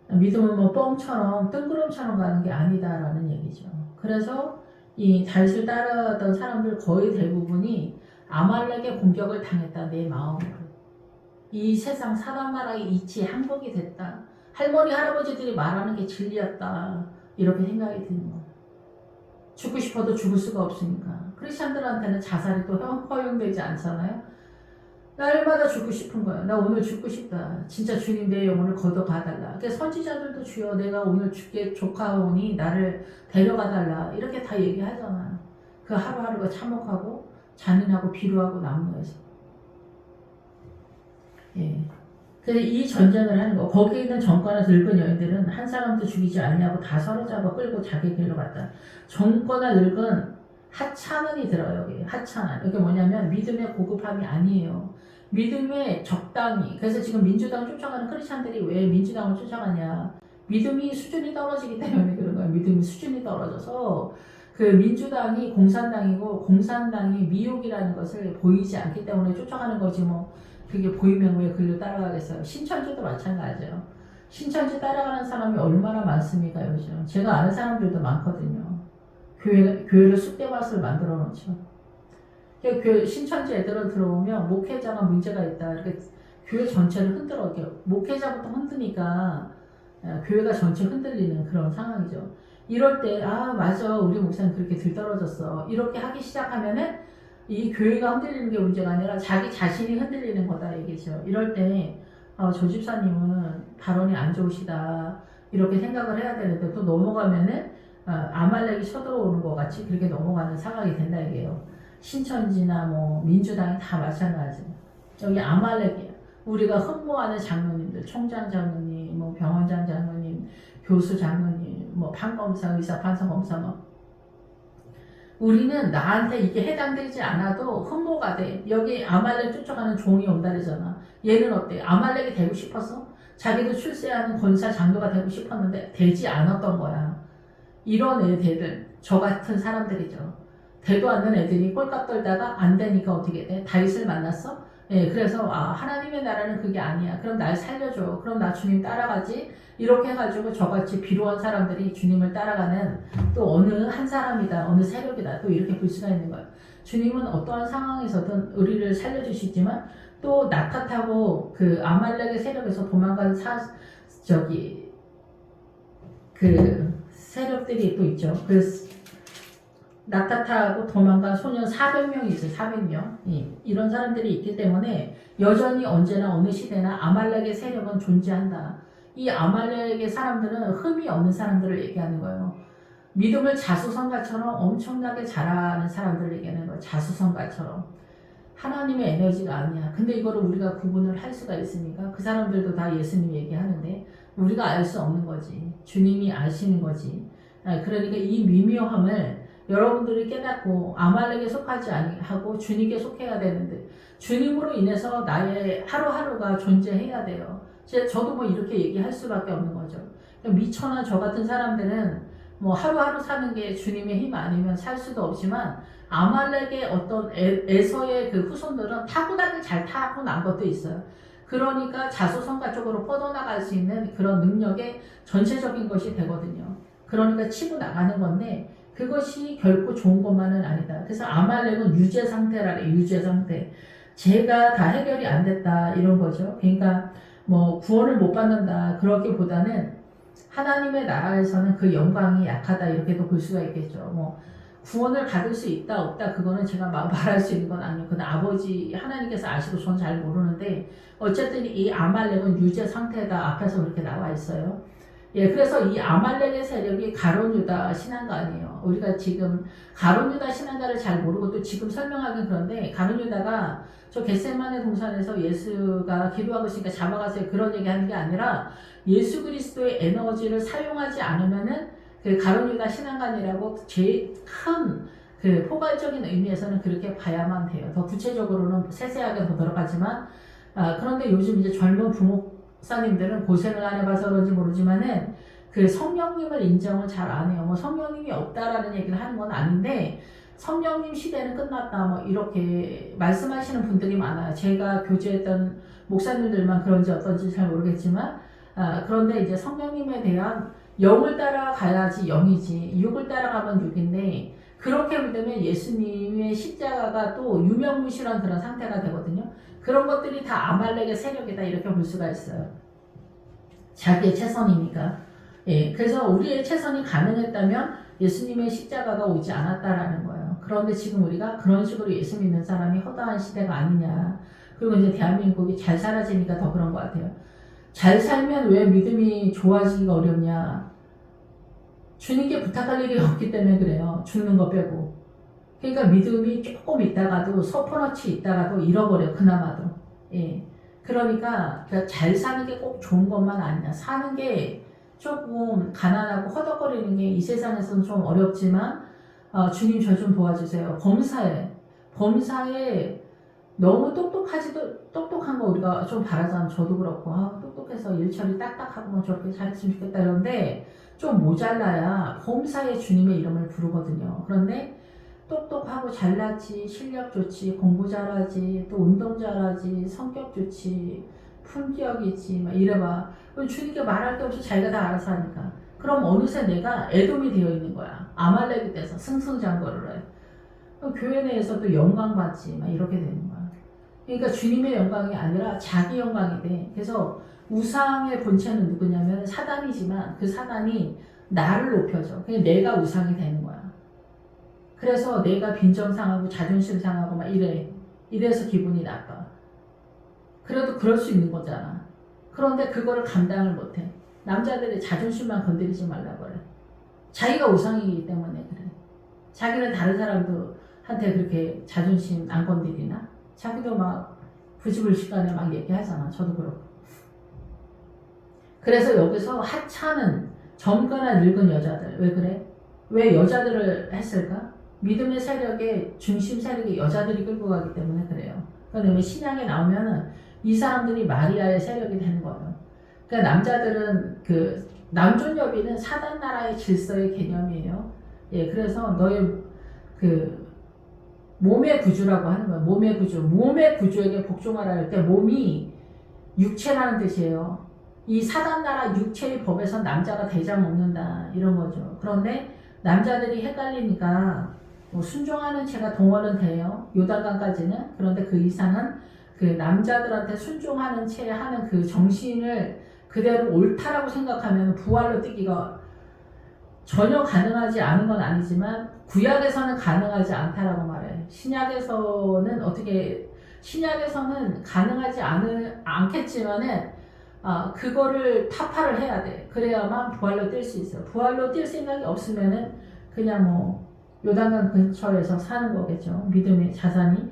믿음은 뭐 뻥처럼 뜬구름처럼 가는 게 아니다라는 얘기죠. 그래서 이 다윗을 따라가던 사람들 거의 대부분이 아말렉의 공격을 당했다. 내 마음으로. 이 세상 사단 나라의 이치에 항복이 됐다. 할머니 할아버지들이 말하는 게 진리였다. 이렇게 생각이 드는 거예요. 죽고 싶어도 죽을 수가 없으니까. 크리스찬들한테는 자살이 또 허용되지 않잖아요. 날마다 죽고 싶은 거야. 나 오늘 죽고 싶다. 진짜 주님 내 영혼을 걷어가달라. 그러니까 선지자들도 주여 내가 오늘 죽게 조카오니 나를 데려가달라. 이렇게 다 얘기하잖아요. 그 하루하루가 참혹하고 잔인하고 비루하고 남는 거죠. 예. 그래서 이 전쟁을 하는 거. 거기 있는 정권에서 늙은 여인들은 한 사람도 죽이지 않냐고 다 사로잡아 끌고 자기 길로 갔다. 정권과 늙은 하찮은이 들어요. 여기 하찮은. 이게 뭐냐면 믿음의 고급함이 아니에요. 믿음의 적당히. 그래서 지금 민주당 쫓아가는 크리스찬들이 왜 민주당을 쫓아가냐. 믿음이 수준이 떨어지기 때문에 그런 거예요. 믿음이 수준이 떨어져서 그 민주당이 공산당이고 공산당이 미혹이라는 것을 보이지 않기 때문에 쫓아가는 거지 뭐. 그게 보이면 왜 글로 따라가겠어요. 신천지도 마찬가지예요. 신천지 따라가는 사람이 얼마나 많습니까 요즘. 제가 아는 사람들도 많거든요. 교회를 쑥대밭을 만들어 놓죠. 신천지 애들은 들어오면 목회자가 문제가 있다. 이렇게 교회 전체를 흔들어. 이렇게 목회자부터 흔드니까 교회가 전체 흔들리는 그런 상황이죠. 이럴 때 맞아 우리 목사님 그렇게 들떨어졌어. 이렇게 하기 시작하면은 이 교회가 흔들리는 게 문제가 아니라 자기 자신이 흔들리는 거다 얘기죠. 이럴 때 조 집사님은 발언이 안 좋으시다 이렇게 생각을 해야 되는데 또 넘어가면은 아말렉이 쳐들어오는 것 같이 그렇게 넘어가는 상황이 된다 얘기예요. 신천지나 뭐 민주당이 다 마찬가지예요. 여기 아말렉이에요. 우리가 흠모하는 장로님들, 총장 장로님, 뭐 병원장 장로님, 교수 장로님, 뭐 판검사, 의사, 판사, 검사 뭐 우리는 나한테 이게 해당되지 않아도 흠모가 돼. 여기 아말렉 쫓아가는 종이 온다 그러잖아. 얘는 어때? 아말렉이 되고 싶었어? 자기도 출세하는 권사 장로가 되고 싶었는데 되지 않았던 거야. 이런 애들, 저 같은 사람들이죠. 되도 않는 애들이 꼴값 떨다가 안 되니까 어떻게 돼? 다윗을 만났어? 예, 그래서 하나님의 나라는 그게 아니야. 그럼 날 살려줘. 그럼 나 주님 따라가지. 이렇게 해가지고 저같이 비루한 사람들이 주님을 따라가는 또 어느 한 사람이다. 어느 세력이다. 또 이렇게 볼 수가 있는 거예요. 주님은 어떠한 상황에서든 우리를 살려주시지만 또 낙타타고 그 아말렉의 세력에서 도망간 그 세력들이 또 있죠. 그 낙타타고 도망간 소년 400명이 있어요. 400명. 이런 사람들이 있기 때문에 여전히 언제나 어느 시대나 아말렉의 세력은 존재한다. 이 아말렉의 사람들은 흠이 없는 사람들을 얘기하는 거예요. 믿음을 자수성가처럼 엄청나게 잘하는 사람들에게는 자수성가처럼 하나님의 에너지가 아니야. 근데 이거를 우리가 구분을 할 수가 있습니까? 그 사람들도 다 예수님 얘기하는데 우리가 알 수 없는 거지. 주님이 아시는 거지. 그러니까 이 미묘함을 여러분들이 깨닫고 아말렉에 속하지 아니하고 주님께 속해야 되는데 주님으로 인해서 나의 하루하루가 존재해야 돼요. 저도 뭐 이렇게 얘기할 수밖에 없는 거죠. 미천한 저 같은 사람들은 뭐 하루하루 사는 게 주님의 힘 아니면 살 수도 없지만 아말렉의 어떤 에서의 그 후손들은 타고나길 잘 타고난 것도 있어요. 그러니까 자수성가 쪽으로 뻗어나갈 수 있는 그런 능력의 전체적인 것이 되거든요. 그러니까 치고 나가는 건데 그것이 결코 좋은 것만은 아니다. 그래서 아말렉은 유죄 상태라래. 유죄 상태. 죄가 다 해결이 안 됐다 이런 거죠. 그러니까 뭐 구원을 못 받는다 그러기보다는 하나님의 나라에서는 그 영광이 약하다 이렇게도 볼 수가 있겠죠. 뭐 구원을 받을 수 있다 없다 그거는 제가 말할 수 있는 건 아니에요. 그건 아버지 하나님께서 아시고 저는 잘 모르는데 어쨌든 이 아말렉은 유죄 상태다 앞에서 그렇게 나와 있어요. 예, 그래서 이 아말렉의 세력이 가룟 유다 신앙가아니에요. 우리가 지금 가룟 유다 신앙가를 잘 모르고 또 지금 설명하긴 그런데 가룟 유다가 저 겟세마네 동산에서 예수가 기도하고 있으니까 잡아가세요 그런 얘기 하는 게 아니라 예수 그리스도의 에너지를 사용하지 않으면은 그 가룟 유다 신앙관이라고 제일 큰 그 포괄적인 의미에서는 그렇게 봐야만 돼요. 더 구체적으로는 세세하게 더 들어가지만 그런데 요즘 이제 젊은 부목사님들은 고생을 안 해봐서 그런지 모르지만은 그 성령님을 인정을 잘 안 해요. 뭐 성령님이 없다라는 얘기를 하는 건 아닌데 성령님 시대는 끝났다 뭐 이렇게 말씀하시는 분들이 많아요. 제가 교제했던 목사님들만 그런지 어떤지 잘 모르겠지만 그런데 이제 성령님에 대한 영을 따라가야지 영이지 육을 따라가면 육인데 그렇게 되면 예수님의 십자가가 또 유명무실한 그런 상태가 되거든요. 그런 것들이 다 아말렉의 세력이다 이렇게 볼 수가 있어요. 자기의 최선이니까. 예, 그래서 우리의 최선이 가능했다면 예수님의 십자가가 오지 않았다라는 거예요. 그런데 지금 우리가 그런 식으로 예수 믿는 사람이 허다한 시대가 아니냐. 그리고 이제 대한민국이 잘 살아지니까 더 그런 것 같아요. 잘 살면 왜 믿음이 좋아지기가 어렵냐. 주님께 부탁할 일이 없기 때문에 그래요. 죽는 거 빼고. 그러니까 믿음이 조금 있다가도 서퍼너치 있다가도 잃어버려요. 그나마도. 예. 그러니까 잘 사는 게 꼭 좋은 것만 아니냐. 사는 게 조금 가난하고 허덕거리는 게 이 세상에서는 좀 어렵지만 주님 저 좀 도와주세요. 범사에 너무 똑똑한 거 우리가 좀 바라잖아. 저도 그렇고 똑똑해서 일처리 딱딱하고 뭐 저렇게 잘했으면 좋겠다 이러는데 좀 모자라야 범사에 주님의 이름을 부르거든요. 그런데 똑똑하고 잘났지, 실력 좋지, 공부 잘하지, 또 운동 잘하지, 성격 좋지, 품격이지 막 이래봐. 그럼 주님께 말할 게 없이 자기가 다 알아서 하니까. 그럼 어느새 내가 에돔이 되어 있는 거야. 아말렉이 돼서 승승장구를 해. 교회 내에서도 영광받지 막 이렇게 되는 거야. 그러니까 주님의 영광이 아니라 자기 영광이 돼. 그래서 우상의 본체는 누구냐면 사단이지만 그 사단이 나를 높여줘. 그냥 내가 우상이 되는 거야. 그래서 내가 빈정 상하고 자존심 상하고 막 이래서 기분이 나빠. 그래도 그럴 수 있는 거잖아. 그런데 그거를 감당을 못해. 남자들의 자존심만 건드리지 말라고 그래. 자기가 우상이기 때문에 그래. 자기는 다른 사람들한테 그렇게 자존심 안 건드리나? 자기도 막 부지불식간에 막 얘기하잖아. 저도 그렇고. 그래서 여기서 하찮은 젊거나 늙은 여자들. 왜 그래? 왜 여자들을 했을까? 믿음의 세력의 중심 세력이 여자들이 끌고 가기 때문에 그래요. 그런데 신약에 나오면은 이 사람들이 마리아의 세력이 되는 거예요. 그러니까 남자들은 그 남존여비는 사단 나라의 질서의 개념이에요. 예, 그래서 너의 그 몸의 구주라고 하는 거예요. 몸의 구주. 몸의 구주에게 복종하라 할 때 몸이 육체라는 뜻이에요. 이 사단 나라 육체의 법에서 남자가 대장 먹는다 이런 거죠. 그런데 남자들이 헷갈리니까 뭐 순종하는 채가 동원은 돼요. 요단강까지는. 그런데 그 이상은 그 남자들한테 순종하는 채 하는 그 정신을 그대로 옳다라고 생각하면 부활로 뛰기가 전혀 가능하지 않은 건 아니지만 구약에서는 가능하지 않다라고 말해. 신약에서는 가능하지 않겠지만은 그거를 타파를 해야 돼. 그래야만 부활로 뛸 수 있어. 부활로 뛸 생각이 없으면은 그냥 뭐 요단강 근처에서 사는 거겠죠. 믿음의 자산이.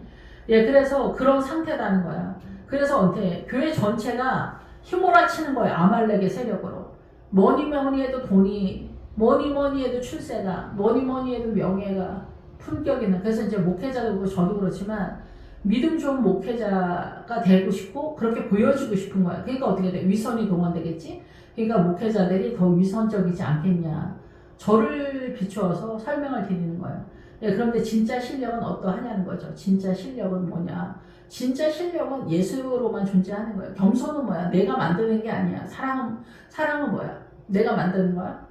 예, 그래서 그런 상태라는 거야. 그래서 어때? 교회 전체가 휘몰아치는 거야. 아말렉의 세력으로. 뭐니 해도 돈이, 뭐니 해도 출세가, 뭐니 해도 명예가, 품격이나. 그래서 이제 목회자도 그렇고 저도 그렇지만 믿음 좋은 목회자가 되고 싶고 그렇게 보여주고 싶은 거야. 그러니까 어떻게 돼? 위선이 동원되겠지? 그러니까 목회자들이 더 위선적이지 않겠냐. 저를 비추어서 설명을 드리는 거예요. 네, 그런데 진짜 실력은 어떠하냐는 거죠. 진짜 실력은 뭐냐. 진짜 실력은 예수로만 존재하는 거예요. 겸손은 뭐야? 내가 만드는 게 아니야. 사랑은 뭐야? 내가 만드는 거야?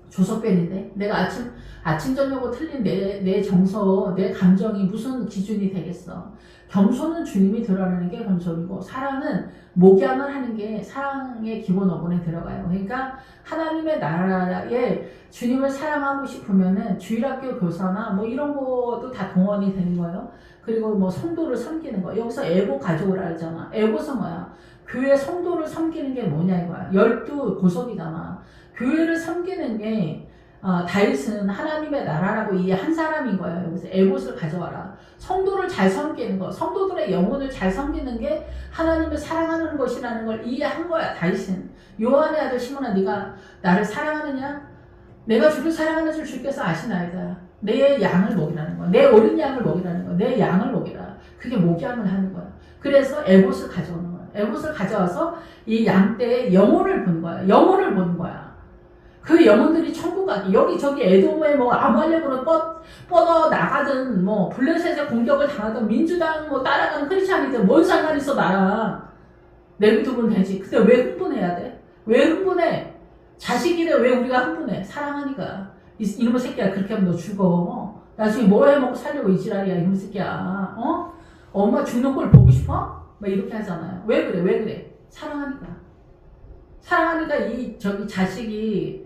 조석변인데? 내가 아침, 저녁으로 틀린 내 정서, 내 감정이 무슨 기준이 되겠어? 겸손은 주님이 드러내는 게 겸손이고, 사랑은 목양을 하는 게 사랑의 기본 어근에 들어가요. 그러니까 하나님의 나라에 주님을 사랑하고 싶으면은 주일학교 교사나 뭐 이런 것도 다 동원이 되는 거예요. 그리고 뭐 성도를 섬기는 거. 여기서 애고 가족을 하잖아. 애고서 뭐야? 교회 성도를 섬기는 게 뭐냐 이거야. 12고석이잖아. 교회를 섬기는 게 다윗은 하나님의 나라라고 이해한 사람인 거예요. 여기서 에봇을 가져와라. 성도를 잘 섬기는 거, 성도들의 영혼을 잘 섬기는 게 하나님을 사랑하는 것이라는 걸 이해한 거야. 다윗은. 요한의 아들 시몬아, 네가 나를 사랑하느냐? 내가 주를 사랑하는 줄 주께서 아시나이다. 내 양을 먹이라는 거야. 내 어린 양을 먹이라는 거야. 내 양을 먹이라. 그게 목양을 하는 거야. 그래서 에봇을 가져오는 거야. 에봇을 가져와서 이 양떼의 영혼을 본 거야. 영혼을 본 거야. 그 영혼들이 천국 가기. 여기저기 에돔에 뭐 아말렉으로 뻗어 나가든 뭐 블레셋의 공격을 당하든 민주당 뭐 따라가는 크리스찬이든 뭔 상관 있어 나랑. 내비두면 되지. 근데 왜 흥분해야 돼? 왜 흥분해? 자식이래 왜 우리가 흥분해? 사랑하니까. 이놈의 새끼야 그렇게 하면 너 죽어. 나중에 뭐 해먹고 살려고 이 지랄이야 이놈의 새끼야. 엄마 죽는 걸 보고 싶어? 막 이렇게 하잖아요. 왜 그래? 사랑하니까. 사랑하니까 저기 자식이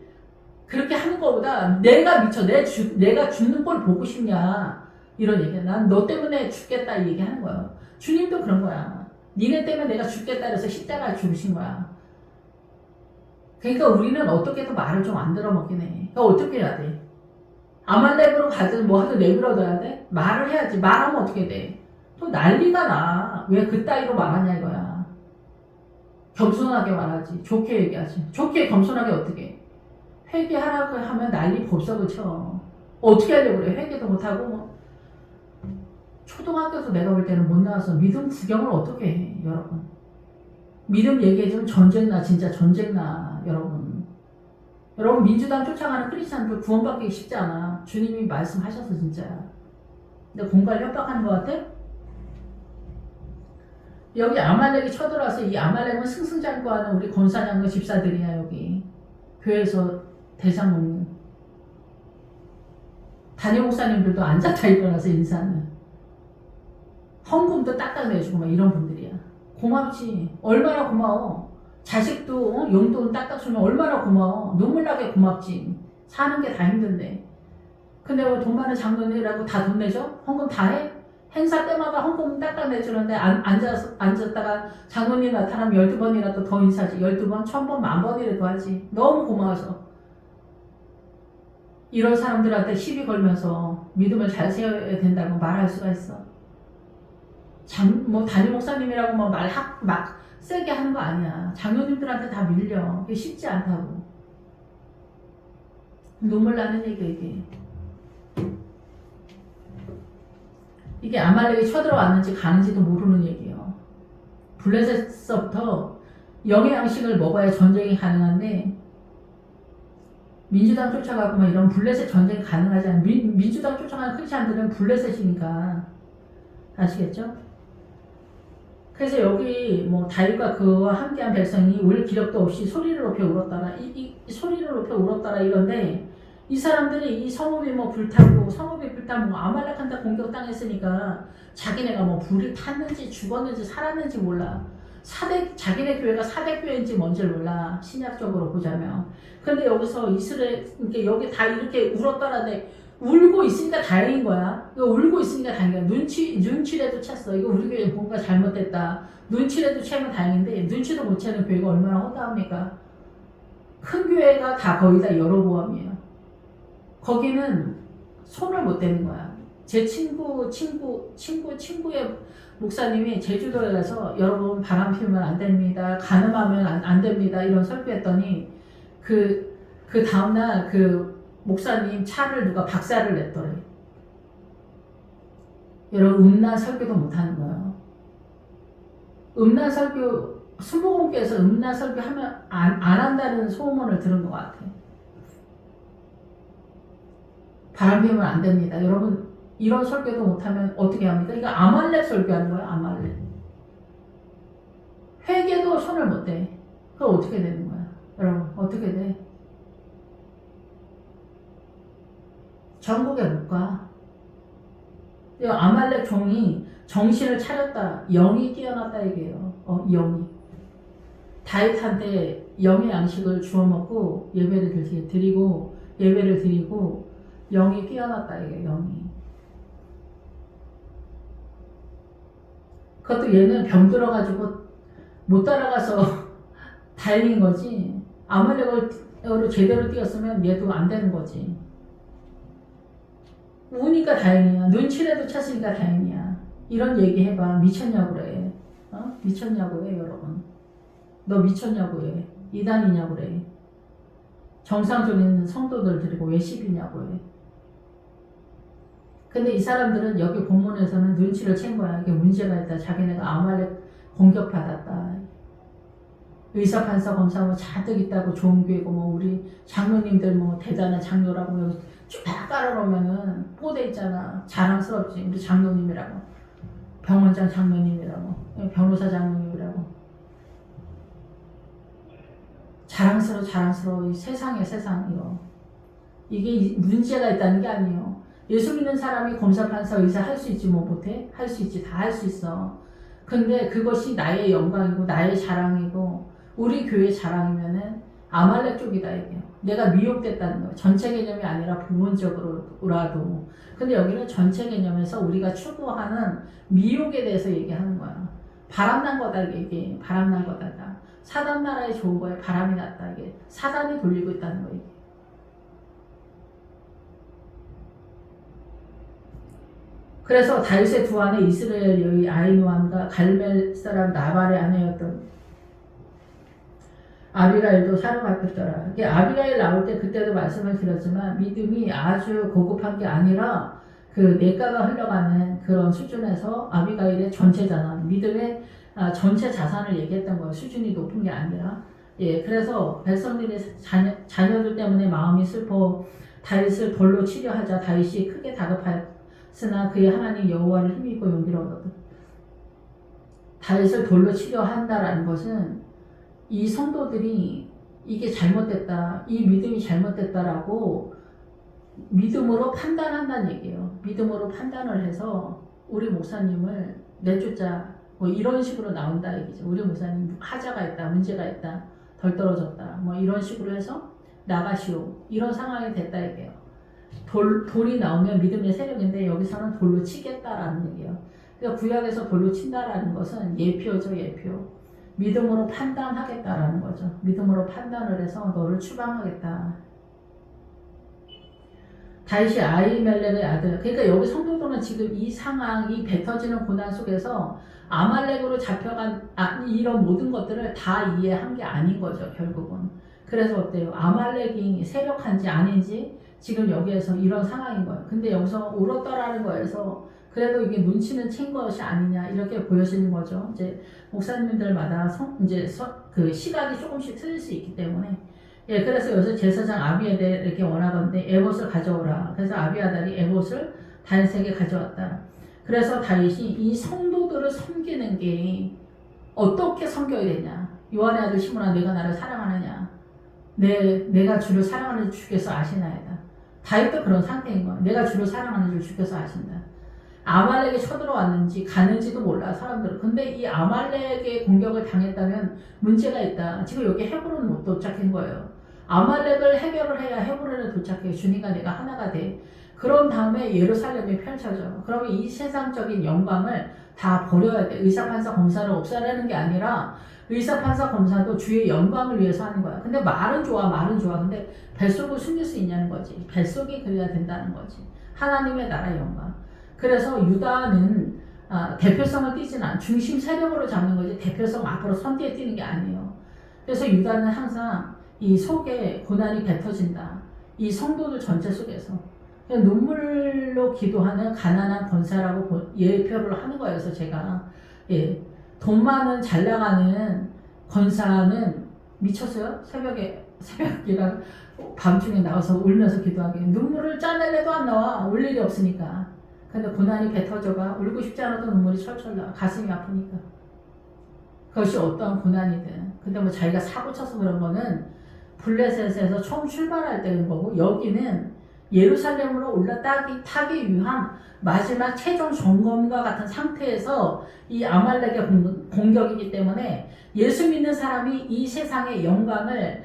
그렇게 하는 것보다 내가 미쳐, 내가 죽는 걸 보고 싶냐. 이런 얘기야. 난 너 때문에 죽겠다 이 얘기 하는 거야. 주님도 그런 거야. 니네 때문에 내가 죽겠다 그래서 십자가를 죽으신 거야. 그러니까 우리는 어떻게든 말을 좀 안 들어먹긴 해. 그러니까 어떻게 해야 돼? 아말렉으로 가든 뭐 하든 내버려둬야 돼? 말을 해야지. 말하면 어떻게 돼? 또 난리가 나. 왜 그따위로 말하냐 이거야. 겸손하게 말하지. 좋게 얘기하지. 좋게 겸손하게 어떻게 해? 회개하라고 하면 난리 법석을 쳐. 어떻게 하려고 그래? 회개도 못하고 뭐. 초등학교에서 내가 볼 때는 못 나와서 믿음 구경을 어떻게 해 여러분. 믿음 얘기해주면 전쟁나 진짜 전쟁나 여러분. 여러분 민주당 쫓아가는 크리스찬들 구원받기 쉽지 않아. 주님이 말씀하셔서 진짜. 근데 공갈 협박하는 것 같아? 여기 아말렉이 쳐들어와서 이 아말렉은 승승장구하는 우리 권사장과 집사들이야 여기. 교회에서 대상 먹는 담임 목사님들도 앉았다 일어나서 인사하는 헌금도 딱딱 내주고 막 이런 분들이야. 고맙지. 얼마나 고마워. 자식도 용돈 딱딱 주면 얼마나 고마워. 눈물 나게 고맙지. 사는 게 다 힘든데. 근데 왜 돈 많은 장로님이라고 다 돈 내줘? 헌금 다 해? 행사 때마다 헌금 딱딱 내주는데 앉았다가 장로님 나타나면 12번이라도 더 인사하지. 12번, 1000번, 10,000번이라도 하지. 너무 고마워서. 이런 사람들한테 시비 걸면서 믿음을 잘 세워야 된다고 말할 수가 있어. 뭐 담임 목사님이라고 막 세게 하는 거 아니야. 장로님들한테 다 밀려. 그게 쉽지 않다고. 눈물 나는 얘기 이게 아말렉이 쳐들어왔는지 가는지도 모르는 얘기예요. 블레셋서부터 영의 양식을 먹어야 전쟁이 가능한데 민주당 쫓아가고 막 이런 블레셋 전쟁이 가능하지 않아요. 민주당 쫓아가는 크리스찬들은 블레셋이니까. 아시겠죠? 그래서 여기 뭐 다윗과 그와 함께한 백성이 울 기력도 없이 소리를 높여 울었다라. 이 소리를 높여 울었다라 이런데 이 사람들이 이 성읍이 뭐 불타고 성읍이 불타고 아말렉한테 공격당했으니까 자기네가 뭐 불이 탔는지 죽었는지 살았는지 몰라. 자기네 교회가 사대교회인지 뭔지를 몰라. 신약적으로 보자면. 근데 여기서 이스라엘, 여기 다 이렇게 울었다라는데 울고 있으니까 다행인 거야. 이거 울고 있으니까 다행인 거야. 눈치라도 챘어. 이거 우리 교회 뭔가 잘못됐다. 눈치라도 채면 다행인데, 눈치도 못 채는 교회가 얼마나 허다합니까? 큰 교회가 다 거의 다 여러보암이에요. 거기는 손을 못 대는 거야. 제 친구의 목사님이 제주도에 가서 여러분 바람 피우면 안 됩니다. 가늠하면 안 됩니다. 이런 설교했더니 그 다음날 그 목사님 차를 누가 박살을 냈더래. 여러분 음란 설교도 못하는 거예요. 음란 설교 수목원교에서 음란 설교하면 안 한다는 소문을 들은 것 같아. 바람 피우면 안 됩니다. 여러분 이런 설교도 못하면 어떻게 합니까? 이거 아말렉 설교하는 거야. 아말렉. 회개도 손을 못 대. 그럼 어떻게 되는 거야? 여러분 어떻게 돼? 전국에 못 가. 아말렉 종이 정신을 차렸다. 영이 깨어났다 얘기해요. 영이. 다윗한테 영의 양식을 주워 먹고 예배를 드리고 영이 깨어났다 얘기해요. 영이. 그것도 얘는 병들어가지고 못 따라가서 다행인 거지. 아말렉으로 제대로 뛰었으면 얘도 안 되는 거지. 우니까 다행이야. 눈치라도 찼으니까 다행이야. 이런 얘기 해봐. 미쳤냐고 그래. 미쳤냐고 해 여러분. 너 미쳤냐고 해. 이단이냐고 그래. 정상적인 성도들 데리고 왜 시비냐고 해. 근데 이 사람들은 여기 본문에서는 눈치를 챈 거야. 이게 문제가 있다. 자기네가 아말렉 공격받았다. 의사, 판사, 검사 뭐 잔뜩 있다고 좋은 교회고 뭐 우리 장로님들 뭐 대단한 장로라고 여기 쭉 깔아놓으면은 뽀대 있잖아. 자랑스럽지. 우리 장로님이라고. 병원장 장로님이라고. 변호사 장로님이라고. 자랑스러워. 이 세상 이거. 이게 문제가 있다는 게 아니에요. 예수 믿는 사람이 검사, 판사, 의사 할 수 있지 뭐 못해? 할 수 있지. 다 할 수 있어. 근데 그것이 나의 영광이고 나의 자랑이고 우리 교회 자랑이면은 아말렉 쪽이다 이게요. 내가 미혹됐다는 거예요. 전체 개념이 아니라 부분적으로라도. 근데 여기는 전체 개념에서 우리가 추구하는 미혹에 대해서 얘기하는 거야. 바람난 거다 이게. 바람난 거다. 사단 나라에 좋은 거에 바람이 났다 이게. 사단이 돌리고 있다는 거예요. 그래서 다윗의 두 아내 이스라엘 여인 아히노암과 갈멜 사람 나발의 아내였던 아비가일도 사로잡혔더라. 이게 아비가일 나올 때 그때도 말씀을 드렸지만 믿음이 아주 고급한 게 아니라 그 내가가 흘러가는 그런 수준에서 아비가일의 전체잖아. 믿음의 전체 자산을 얘기했던 거예요. 수준이 높은 게 아니라. 예, 그래서 백성들의 자녀들 때문에 마음이 슬퍼 다윗을 돌로 치려하자 다윗이 크게 다급하였으나 그의 하나님 여호와를 힘입고 용기를 얻었다. 다윗을 돌로 치려한다라는 것은 이 성도들이 이게 잘못됐다, 이 믿음이 잘못됐다라고 믿음으로 판단한다는 얘기예요. 믿음으로 판단을 해서 우리 목사님을 내쫓자 뭐 이런 식으로 나온다 얘기죠. 우리 목사님 하자가 있다, 문제가 있다, 덜 떨어졌다 뭐 이런 식으로 해서 나가시오 이런 상황이 됐다 얘기예요. 돌이 나오면 믿음의 세력인데 여기서는 돌로 치겠다라는 얘기예요. 그러니까 구약에서 돌로 친다라는 것은 예표죠. 예표. 믿음으로 판단하겠다라는 거죠. 믿음으로 판단을 해서 너를 추방하겠다. 다윗이 아히멜렉의 아들. 그러니까 여기 성도들은 지금 이 상황, 이 뱉어지는 고난 속에서 아말렉으로 잡혀간 이런 모든 것들을 다 이해한 게 아닌 거죠. 결국은. 그래서 어때요? 아말렉이 세력한지 아닌지 지금 여기에서 이런 상황인 거예요. 근데 여기서 울었다라는 거에서 그래도 이게 눈치는 챈 것이 아니냐 이렇게 보여지는 거죠. 이제 목사님들마다 그 시각이 조금씩 틀릴 수 있기 때문에 예, 그래서 요새 제사장 아비에데 이렇게 원하건대 에봇을 가져오라. 그래서 아비아달이 에봇을 다윗에게 가져왔다. 그래서 다윗이 이 성도들을 섬기는 게 어떻게 섬겨야 되냐. 요한의 아들 시므나 내가 나를 사랑하느냐. 내가 주를 사랑하는 줄 주께서 아시나이다. 다윗도 그런 상태인 거야. 내가 주를 사랑하는 줄 주께서 아신다. 아말렉이 쳐들어왔는지 가는지도 몰라 사람들은. 근데 이 아말렉의 공격을 당했다면 문제가 있다. 지금 여기 헤브론 못 도착한 거예요. 아말렉을 해결을 해야 헤브론에 도착해. 주님과 내가 하나가 돼. 그런 다음에 예루살렘이 펼쳐져. 그러면 이 세상적인 영광을 다 버려야 돼. 의사, 판사, 검사를 없애라는 게 아니라 의사, 판사, 검사도 주의 영광을 위해서 하는 거야. 근데 말은 좋아, 말은 좋아. 근데 뱃속을 숨길 수 있냐는 거지. 뱃속이 그래야 된다는 거지. 하나님의 나라의 영광. 그래서 유다는 대표성을 띠지는 않아. 중심 세력으로 잡는 거지 대표성 앞으로 선두에 띄는 게 아니에요. 그래서 유다는 항상 이 속에 고난이 뱉어진다. 이 성도들 전체 속에서 눈물로 기도하는 가난한 권사라고 예표를 하는 거예요. 그래서 제가 돈 많은 잘 나가는 권사는 미쳤어요. 새벽이랑 밤중에 나가서 울면서 기도하게 눈물을 짜내려도 안 나와. 울 일이 없으니까. 근데 고난이 뱉어져가 울고 싶지 않아도 눈물이 철철 나. 가슴이 아프니까. 그것이 어떠한 고난이든. 근데 뭐 자기가 사고 쳐서 그런 거는 블레셋에서 처음 출발할 때인 거고, 여기는 예루살렘으로 올라타기 위한 마지막 최종 점검과 같은 상태에서 이 아말렉의 공격이기 때문에 예수 믿는 사람이 이 세상의 영광을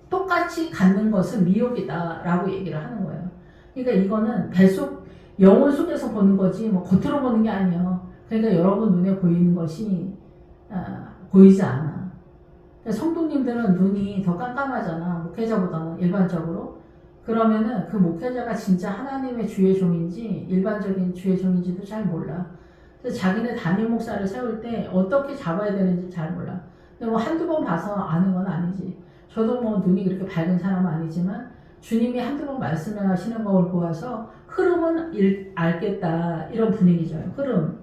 똑같이 갖는 것은 미혹이다 라고 얘기를 하는 거예요. 그러니까 이거는 영혼 속에서 보는 거지 뭐 겉으로 보는 게 아니에요. 그러니까 여러분 눈에 보이는 것이 보이지 않아. 성도님들은 눈이 더 깜깜하잖아. 목회자보다는 일반적으로. 그러면은 그 목회자가 진짜 하나님의 주의 종인지 일반적인 주의 종인지도 잘 몰라. 그래서 자기네 담임 목사를 세울 때 어떻게 잡아야 되는지 잘 몰라. 근데 뭐 한두 번 봐서 아는 건 아니지. 저도 뭐 눈이 그렇게 밝은 사람은 아니지만 주님이 한두 번 말씀하시는 걸 보아서 흐름은 알겠다. 이런 분위기죠. 흐름.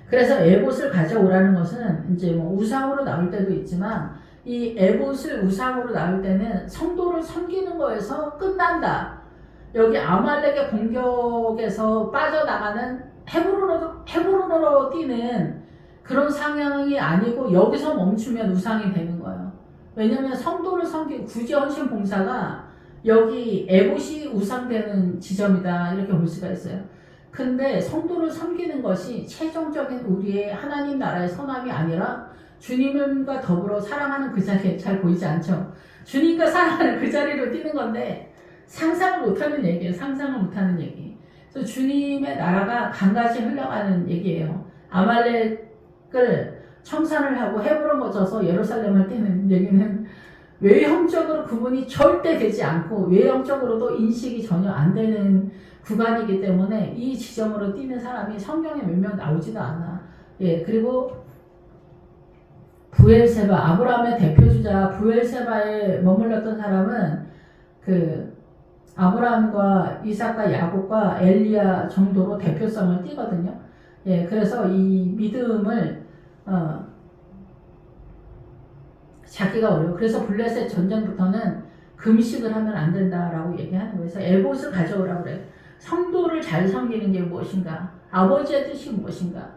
그래서 에봇을 가져오라는 것은 이제 뭐 우상으로 나올 때도 있지만 이 에봇을 우상으로 나올 때는 성도를 섬기는 거에서 끝난다. 여기 아말렉의 공격에서 빠져나가는 헤브론으로 뛰는 그런 상황이 아니고 여기서 멈추면 우상이 되는 거예요. 왜냐면 성도를 섬기고 구제 헌신 봉사가 여기 에봇이 우상되는 지점이다. 이렇게 볼 수가 있어요. 근데 성도를 섬기는 것이 최종적인 우리의 하나님 나라의 선함이 아니라 주님과 더불어 사랑하는 그 자리에 잘 보이지 않죠. 주님과 사랑하는 그 자리로 뛰는 건데 상상을 못하는 얘기예요. 상상을 못하는 얘기. 그래서 주님의 나라가 강같이 흘러가는 얘기예요. 아말렉을 청산을 하고 헤브론 거쳐서 예루살렘을 뛰는 얘기는 외형적으로 구분이 절대 되지 않고 외형적으로도 인식이 전혀 안 되는 구간이기 때문에 이 지점으로 뛰는 사람이 성경에 몇 명 나오지도 않아. 그리고 부엘세바, 아브라함의 대표주자 부엘세바에 머물렀던 사람은 그 아브라함과 이삭과 야곱과 엘리야 정도로 대표성을 띠거든요. 그래서 이 믿음을 찾기가 어려워. 그래서 블레셋 전쟁부터는 금식을 하면 안 된다라고 얘기하는 거예요. 그래서 에봇을 가져오라고 그래요. 성도를 잘 섬기는 게 무엇인가? 아버지의 뜻이 무엇인가?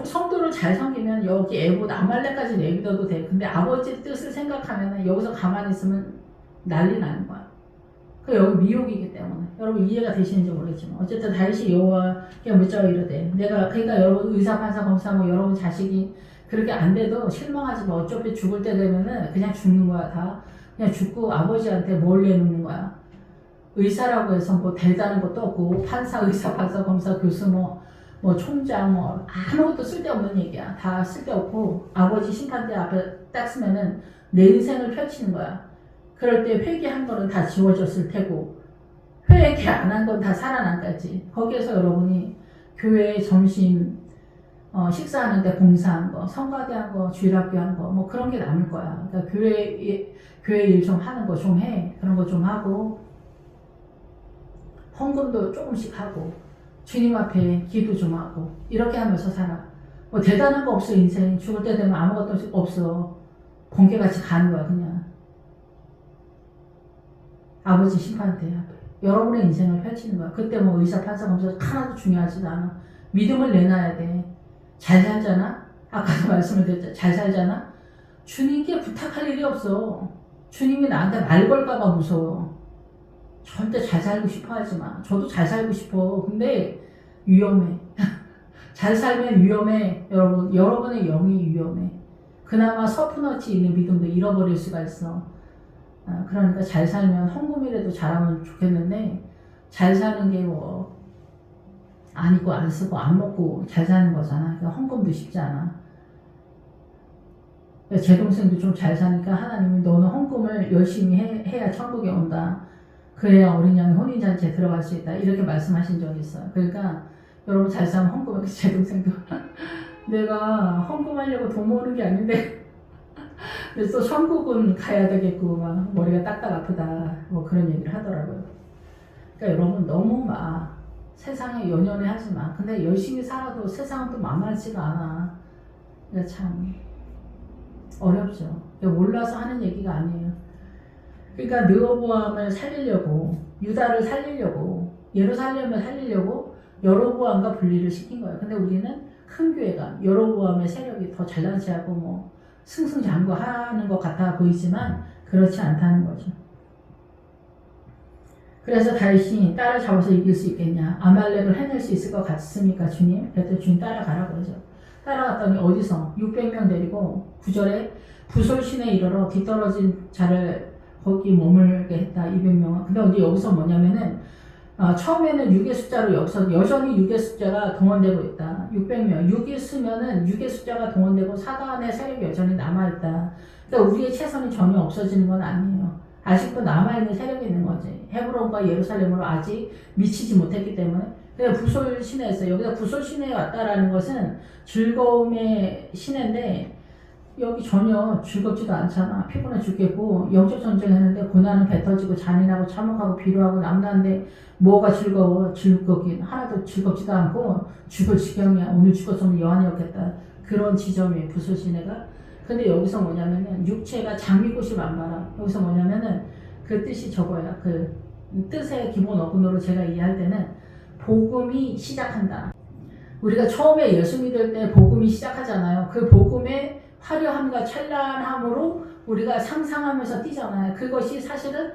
성도를 잘 섬기면 여기 에봇 아말렉까지 내비둬도 돼. 근데 아버지의 뜻을 생각하면 여기서 가만히 있으면 난리 나는 거야. 그 여기 미혹이기 때문에. 여러분 이해가 되시는지 모르겠지만 어쨌든 다윗이 여호와께 묻자고 이르되 그러니까 여러분 의사 판사 검사 뭐 여러분 자식이 그렇게 안 돼도 실망하지 마. 어차피 죽을 때 되면은 그냥 죽는 거야. 다 그냥 죽고 아버지한테 뭘 내놓는 거야. 의사라고 해서 뭐 대단한 것도 없고 판사, 의사, 판사, 검사, 교수 뭐 총장 뭐 아무것도 쓸데없는 얘기야. 다 쓸데없고 아버지 심판대 앞에 딱 쓰면은 내 인생을 펼치는 거야. 그럴 때 회개한 거는 다 지워졌을 테고 회개 안 한 건 다 살아난다지. 거기에서 여러분이 교회 점심 식사하는데 봉사한 거, 성가대 한 거, 주일학교 한 거, 뭐 그런 게 남을 거야. 그러니까 교회 일 좀 하는 거 좀 해. 그런 거 좀 하고 헌금도 조금씩 하고 주님 앞에 기도 좀 하고 이렇게 하면서 살아. 뭐 대단한 거 없어. 인생 죽을 때 되면 아무것도 없어. 번개같이 가는 거야 그냥. 아버지 심판대 앞에 여러분의 인생을 펼치는 거야. 그때 뭐 의사, 판사, 검사 하나도 중요하지도 않아. 믿음을 내놔야 돼. 잘 살잖아? 아까도 말씀을 드렸잖아. 잘 살잖아? 주님께 부탁할 일이 없어. 주님이 나한테 말 걸까봐 무서워. 절대 잘 살고 싶어 하지 마. 저도 잘 살고 싶어. 근데 위험해. 잘 살면 위험해. 여러분의 영이 위험해. 그나마 서프너치 있는 믿음도 잃어버릴 수가 있어. 그러니까 잘 살면 헌금이라도 잘하면 좋겠는데 잘 사는 게 뭐 안 입고 안 쓰고 안 먹고 잘 사는 거잖아. 그러니까 헌금도 쉽지 않아. 제 동생도 좀 잘 사니까 하나님이 너는 헌금을 열심히 해야 천국에 온다. 그래야 어린 양이 혼인잔치에 들어갈 수 있다. 이렇게 말씀하신 적이 있어요. 그러니까 여러분 잘 사면 헌금을 제 동생도 내가 헌금하려고 돈 모으는 게 아닌데 그래서 또 천국은 가야 되겠고 막 머리가 딱딱 아프다 뭐 그런 얘기를 하더라고요. 그러니까 여러분 너무 막 세상에 연연해 하지 마. 근데 열심히 살아도 세상은 또 만만치가 않아. 그러니까 참 어렵죠. 몰라서 하는 얘기가 아니에요. 그러니까 르호보암을 살리려고 유다를 살리려고 예루살렘을 살리려고 여로보암과 분리를 시킨 거예요. 근데 우리는 큰 교회가 여로보암의 세력이 더 잘난체하고 뭐 승승장구하는 것 같아 보이지만 그렇지 않다는 거죠. 그래서 다윗이 딸을 잡아서 이길 수 있겠냐? 아말렉을 해낼 수 있을 것 같습니까, 주님? 그랬더니 주님 따라가라고 그러죠. 따라갔더니 어디서 600명 데리고 9절에 부솔신에 이르러 뒤떨어진 자를 거기 머물게 했다. 200명은. 근데 이제 여기서 뭐냐면은 처음에는 6의 숫자로 여전히 6의 숫자가 동원되고 있다. 600명. 6이 쓰면은 6의 숫자가 동원되고 사단의 세력이 여전히 남아있다. 그러니까 우리의 최선이 전혀 없어지는 건 아니에요. 아직도 남아있는 세력이 있는 거지. 헤브론과 예루살렘으로 아직 미치지 못했기 때문에. 그래서 부솔 시내에서 여기서 부솔 시내에 왔다라는 것은 즐거움의 시내인데 여기 전혀 즐겁지도 않잖아. 피곤해 죽겠고 영적 전쟁했는데 고난은 배 터지고 잔인하고 참혹하고 비루하고 남나는데 뭐가 즐거워? 즐겁긴 하나도 즐겁지도 않고 죽을 지경이야. 오늘 죽었으면 여한이었겠다. 그런 지점이에요. 부솔 시내가. 근데 여기서 뭐냐면은 육체가 장미꽃이 만발아. 여기서 뭐냐면은 그 뜻이 저거야. 그 뜻의 기본 어근으로 제가 이해할 때는 복음이 시작한다. 우리가 처음에 예수 믿을 때 복음이 시작하잖아요. 그 복음의 화려함과 찬란함으로 우리가 상상하면서 뛰잖아요. 그것이 사실은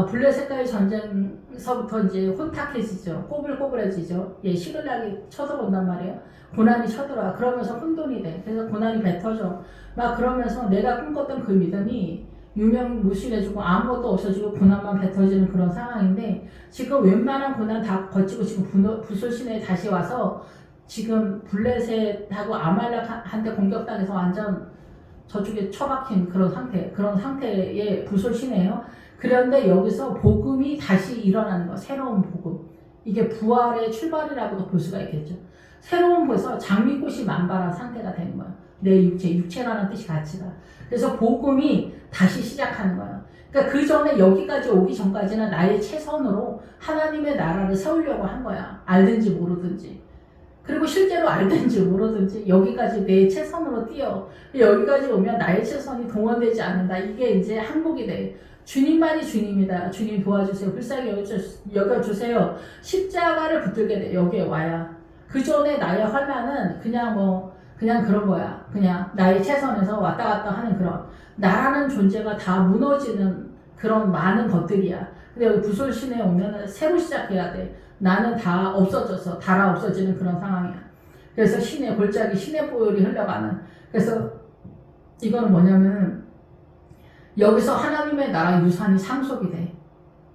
블레셋과의 전쟁서부터 이제 혼탁해지죠. 꼬불꼬불해지죠. 시글락이 쳐들어온단 말이에요. 고난이 쳐들어와. 그러면서 혼돈이 돼. 그래서 고난이 뱉어져. 막 그러면서 내가 꿈꿨던 그 믿음이 유명무실해지고 아무것도 없어지고 고난만 뱉어지는 그런 상황인데 지금 웬만한 고난 다 거치고 지금 부솔 시내에 다시 와서 지금 블레셋하고 아말렉한테 공격당해서 완전 저쪽에 처박힌 그런 상태의 부솔 시내예요. 그런데 여기서 복음이 다시 일어나는 거, 새로운 복음. 이게 부활의 출발이라고도 볼 수가 있겠죠. 새로운 벌써 장미꽃이 만발한 상태가 되는 거예요. 내 육체라는 뜻이 같이 가. 그래서 복음이 다시 시작하는 거예요. 그러니까 그 전에 여기까지 오기 전까지는 나의 최선으로 하나님의 나라를 세우려고 한 거야. 알든지 모르든지. 그리고 실제로 알든지 모르든지 여기까지 내 최선으로 뛰어. 여기까지 오면 나의 최선이 동원되지 않는다. 이게 이제 항복이 돼. 주님만이 주님이다. 주님 도와주세요. 불쌍히 여겨주세요. 십자가를 붙들게 돼. 여기에 와야. 그 전에 나의 환난은 그냥 그런 거야. 그냥 나의 최선에서 왔다 갔다 하는 그런 나라는 존재가 다 무너지는 그런 많은 것들이야. 근데 여기 부솔 시내에 오면 새로 시작해야 돼. 나는 다 없어져서 달아 없어지는 그런 상황이야. 그래서 골짜기 시내보혈이 흘러가는. 그래서 이거는 뭐냐면 여기서 하나님의 나라 유산이 상속이 돼.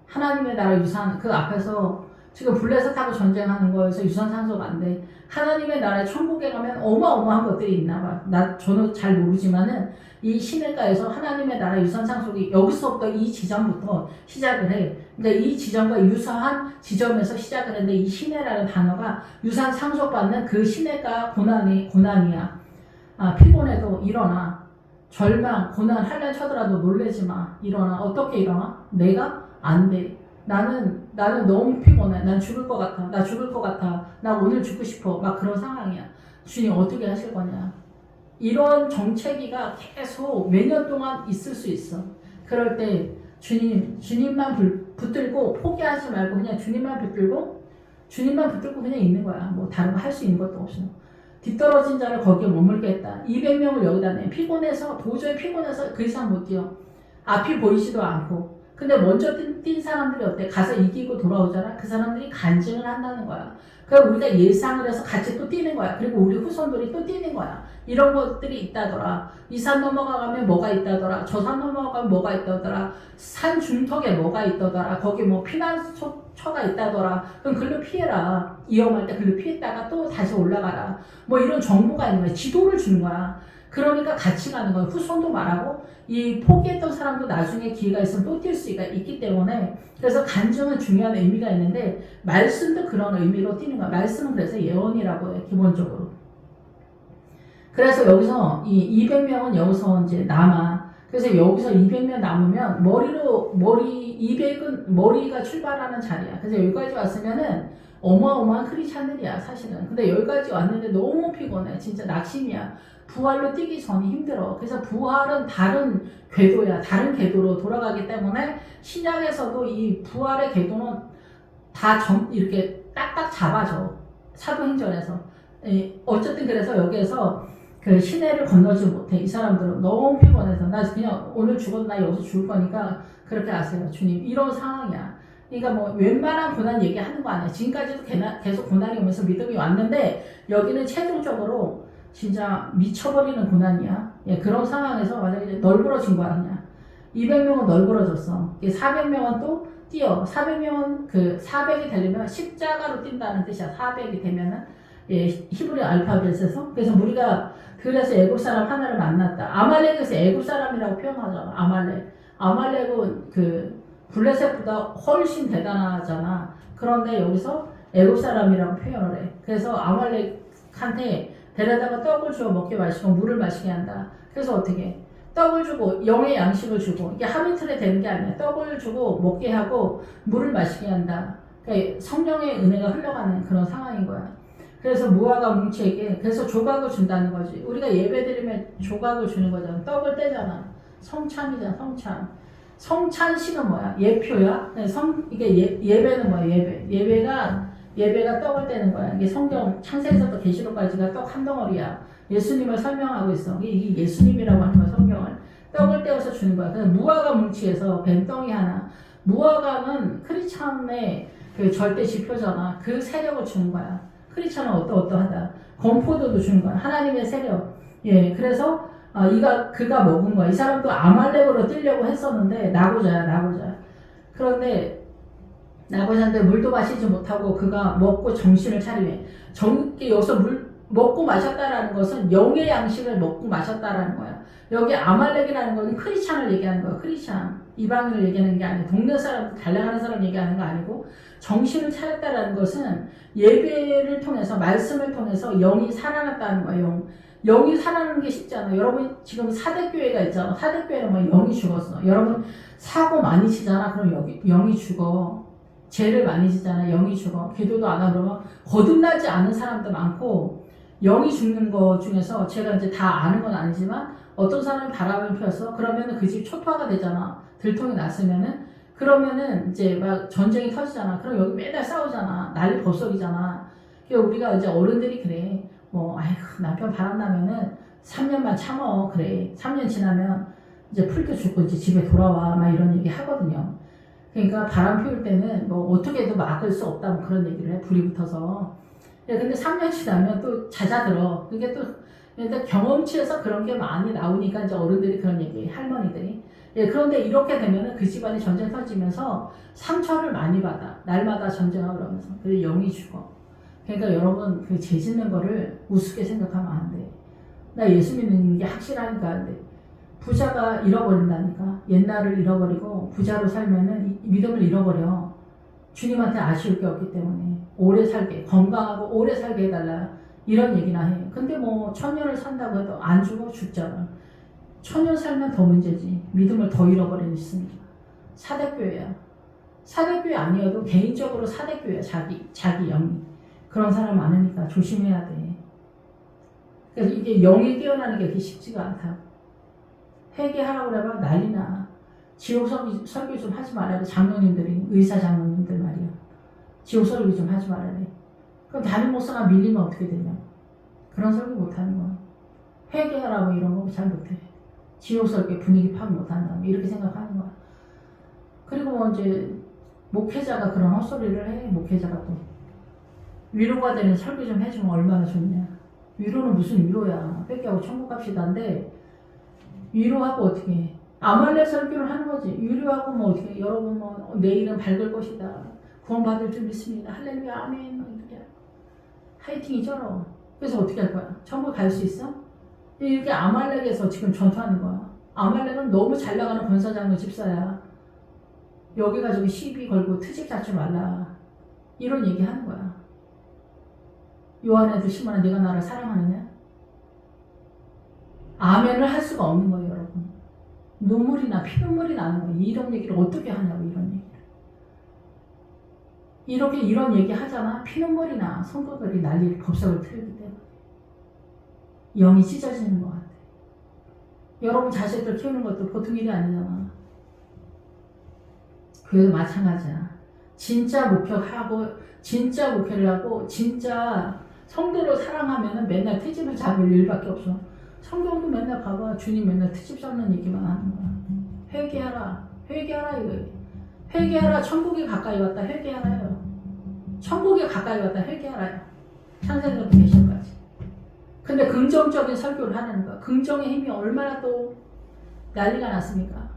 하나님의 나라 유산 그 앞에서 지금 블레셋하고 전쟁하는 거에서 유산 상속 안 돼. 하나님의 나라에 천국에 가면 어마어마한 것들이 있나 봐. 저는 잘 모르지만은 이 시내가에서 하나님의 나라 유산 상속이 여기서부터 이 지점부터 시작을 해. 그러니까 이 지점과 유사한 지점에서 시작을 했는데 이 시내라는 단어가 유산 상속받는 그 시내가 고난이야. 피곤해도 일어나. 절망, 고난, 환난 쳐더라도 놀래지 마. 일어나. 어떻게 일어나? 내가 안 돼. 나는 너무 피곤해. 난 죽을 것 같아. 나 죽을 것 같아. 나 오늘 죽고 싶어. 막 그런 상황이야. 주님 어떻게 하실 거냐. 이런 정체기가 계속 몇 년 동안 있을 수 있어. 그럴 때 주님만 붙들고 포기하지 말고 그냥 주님만 붙들고 그냥 있는 거야. 뭐 다른 거 할 수 있는 것도 없어. 뒤떨어진 자를 거기에 머물게 했다. 200명을 여기다 내. 도저히 피곤해서 그 이상 못 뛰어. 앞이 보이지도 않고. 근데 먼저 뛴 사람들이 어때? 가서 이기고 돌아오잖아. 그 사람들이 간증을 한다는 거야. 그럼 우리가 예상을 해서 같이 또 뛰는 거야. 그리고 우리 후손들이 또 뛰는 거야. 이런 것들이 있다더라. 이 산 넘어가면 뭐가 있다더라. 저 산 넘어가면 뭐가 있다더라. 산 중턱에 뭐가 있다더라. 거기 뭐 피난처가 있다더라. 그럼 글로 피해라. 위험할 때 글로 피했다가 또 다시 올라가라. 뭐 이런 정보가 있는 거야. 지도를 주는 거야. 그러니까 같이 가는 거예요. 후손도 말하고 이 포기했던 사람도 나중에 기회가 있으면 또 뛸 수가 있기 때문에 그래서 간증은 중요한 의미가 있는데 말씀도 그런 의미로 뛰는 거야. 말씀은 그래서 예언이라고 해요. 기본적으로. 그래서 여기서 이 200명은 여기서 이제 남아. 그래서 여기서 200명 남으면 200은 머리가 출발하는 자리야. 그래서 여기까지 왔으면은 어마어마한 크리스찬들이야 사실은. 근데 여기까지 왔는데 너무 피곤해. 진짜 낙심이야. 부활로 뛰기 전이 힘들어. 그래서 부활은 다른 궤도야. 다른 궤도로 돌아가기 때문에 신약에서도 이 부활의 궤도는 다 이렇게 딱딱 잡아줘. 사도행전에서. 어쨌든 그래서 여기에서 그 시내를 건너지 못해. 이 사람들은 너무 피곤해서 나 그냥 오늘 죽어도 나 여기서 죽을 거니까 그렇게 하세요. 주님. 이런 상황이야. 그러니까 뭐 웬만한 고난 얘기하는 거 아니야. 지금까지도 계속 고난이 오면서 믿음이 왔는데 여기는 최종적으로 진짜 미쳐버리는 고난이야. 예, 그런 상황에서 만약에 널브러진 거야 그냥. 200명은 널브러졌어. 400명은 또 뛰어. 400명은 그 400이 되려면 십자가로 뛴다는 뜻이야. 400이 되면은 예, 히브리 알파벳에서. 그래서 우리가 그래서 애굽 사람 하나를 만났다. 아말렉에서 애굽 사람이라고 표현하잖아. 아말렉은 그 블레셋보다 훨씬 대단하잖아. 그런데 여기서 애굽 사람이라고 표현을 해. 그래서 아말렉한테 데려다가 떡을 주어 먹게 마시고 물을 마시게 한다. 그래서 어떻게 떡을 주고 영의 양식을 주고 이게 하루 이틀에 되는 게 아니야. 떡을 주고 먹게 하고 물을 마시게 한다. 그러니까 성령의 은혜가 흘러가는 그런 상황인 거야. 그래서 무화과 뭉치에게 그래서 조각을 준다는 거지. 우리가 예배드리면 조각을 주는 거잖아. 떡을 떼잖아. 성찬이잖아. 성찬식은 뭐야? 예표야. 이게 예배는 뭐야? 예배가 떡을 떼는 거야. 이게 성경 창세에서부터 계시록까지가 떡 한 덩어리야. 예수님을 설명하고 있어. 이게 예수님이라고 하는 거야. 성경을 떡을 떼어서 주는 거야. 그래서 무화과 뭉치에서 뱀덩이 하나. 무화과는 크리스찬의 그 절대 지표잖아. 그 세력을 주는 거야. 크리스찬은 어떠하다. 건포도도 주는 거야. 하나님의 세력. 예, 그래서 그가 먹은 거야. 이 사람도 아말렉으로 뛰려고 했었는데 나고자야. 그런데 나고자인데 물도 마시지 못하고 그가 먹고 정신을 차리네. 여기서 물 먹고 마셨다라는 것은 영의 양식을 먹고 마셨다라는 거야. 여기 아말렉이라는 것은 크리스찬을 얘기하는 거야. 크리스찬. 이방인을 얘기하는 게 아니고 동네 사람, 달려가는 사람 얘기하는 거 아니고 정신을 차렸다라는 것은 예배를 통해서 말씀을 통해서 영이 살아났다는 거야. 영이 살아나는 게 쉽지 않아. 여러분 지금 사대교회가 있잖아. 사대교회는 뭐 영이 죽었어. 여러분 사고 많이 치잖아. 그럼 영이 죽어. 죄를 많이 지잖아. 영이 죽어. 기도도 안 하고 그러면 거듭나지 않은 사람도 많고 영이 죽는 거 중에서 제가 이제 다 아는 건 아니지만 어떤 사람이 바람을 피워서 그러면은 그 집 초토화가 되잖아. 들통이 났으면은 그러면은 이제 막 전쟁이 터지잖아. 그럼 여기 매달 싸우잖아. 난리 법석이잖아. 그러니까 우리가 이제 어른들이 그래. 아이고 남편 바람 나면은 3년만 참어. 그래. 3년 지나면 이제 풀도 죽고 이제 집에 돌아와. 막 이런 얘기 하거든요. 그러니까 바람 피울 때는 뭐 어떻게 해도 막을 수 없다. 뭐 그런 얘기를 해. 불이 붙어서. 근데 3년 지나면 또 잦아들어. 그게 또 근데 경험치에서 그런 게 많이 나오니까 이제 어른들이 그런 얘기, 할머니들이. 그런데 이렇게 되면은 그 집안에 전쟁 터지면서 상처를 많이 받아. 날마다 전쟁하고 그러면서. 그래서 영이 죽어. 그러니까 여러분 그 죄 짓는 거를 우습게 생각하면 안 돼. 나 예수 믿는 게 확실하니까 안 돼. 부자가 잃어버린다니까. 옛날을 잃어버리고 부자로 살면은 믿음을 잃어버려. 주님한테 아쉬울 게 없기 때문에 오래 살게, 건강하고 오래 살게 해달라. 이런 얘기나 해. 근데 뭐 1000년을 산다고 해도 안 죽어 죽잖아. 1000년 살면 더 문제지. 믿음을 더 잃어버리니까. 사대교회야. 사대교회 아니어도 개인적으로 사대교회야. 자기 영이. 그런 사람 많으니까 조심해야 돼. 그래서 이게 영이 깨어나는 게 그렇게 쉽지가 않다. 회개하라고 그러면 난리나. 지옥 설교 좀 하지 말아야 돼. 장로님들이, 의사 장로님들 말이야. 지옥 설교 좀 하지 말아야 돼. 그럼 담임 목사가 밀리면 어떻게 되냐. 그런 설교 못하는 거야. 회개하라고 이런 거 잘 못해. 지옥 설교 분위기 파악 못한다. 이렇게 생각하는 거야. 그리고 뭐 이제 목회자가 그런 헛소리를 해. 목회자가 또. 위로가 되는 설교 좀 해주면 얼마나 좋냐. 위로는 무슨 위로야. 회개하고 천국 갑시다인데 위로하고 어떻게 해. 아말렉 설교를 하는 거지. 위로하고 뭐 어떻게 해. 여러분 뭐 내일은 밝을 것이다. 구원받을 줄 믿습니다. 할렐루야 아멘. 이렇게 하이팅이죠. 그래서 어떻게 할 거야? 천국 갈 수 있어? 이렇게 아말렉에서 지금 전투하는 거야. 아말렉은 너무 잘 나가는 권사장의 집사야. 여기 가지고 시비 걸고 트집 잡지 말라. 이런 얘기 하는 거야. 요한에도 10만원 내가 나를 사랑하느냐? 아멘을 할 수가 없는 거예요, 여러분. 눈물이 나, 피눈물이 나는 거예요. 이런 얘기를 어떻게 하냐고, 이런 얘기를. 이런 얘기 하잖아. 피눈물이 나. 성도들이 난리, 법석을 틀기 때문에. 영이 찢어지는 것 같아. 여러분 자식들 키우는 것도 보통 일이 아니잖아. 그래도 마찬가지야. 진짜 목회를 하고, 진짜 성도를 사랑하면은 맨날 트집을 잡을 일밖에 없어. 성경도 맨날 봐봐. 주님 맨날 트집 잡는 얘기만 하는 거야. 회개하라. 회개하라 이거. 회개하라. 천국이 가까이 왔다. 회개하라요. 천국이 가까이 왔다. 회개하라요. 창세기부터 계시까지. 근데 긍정적인 설교를 하는 거야. 긍정의 힘이 얼마나 또 난리가 났습니까?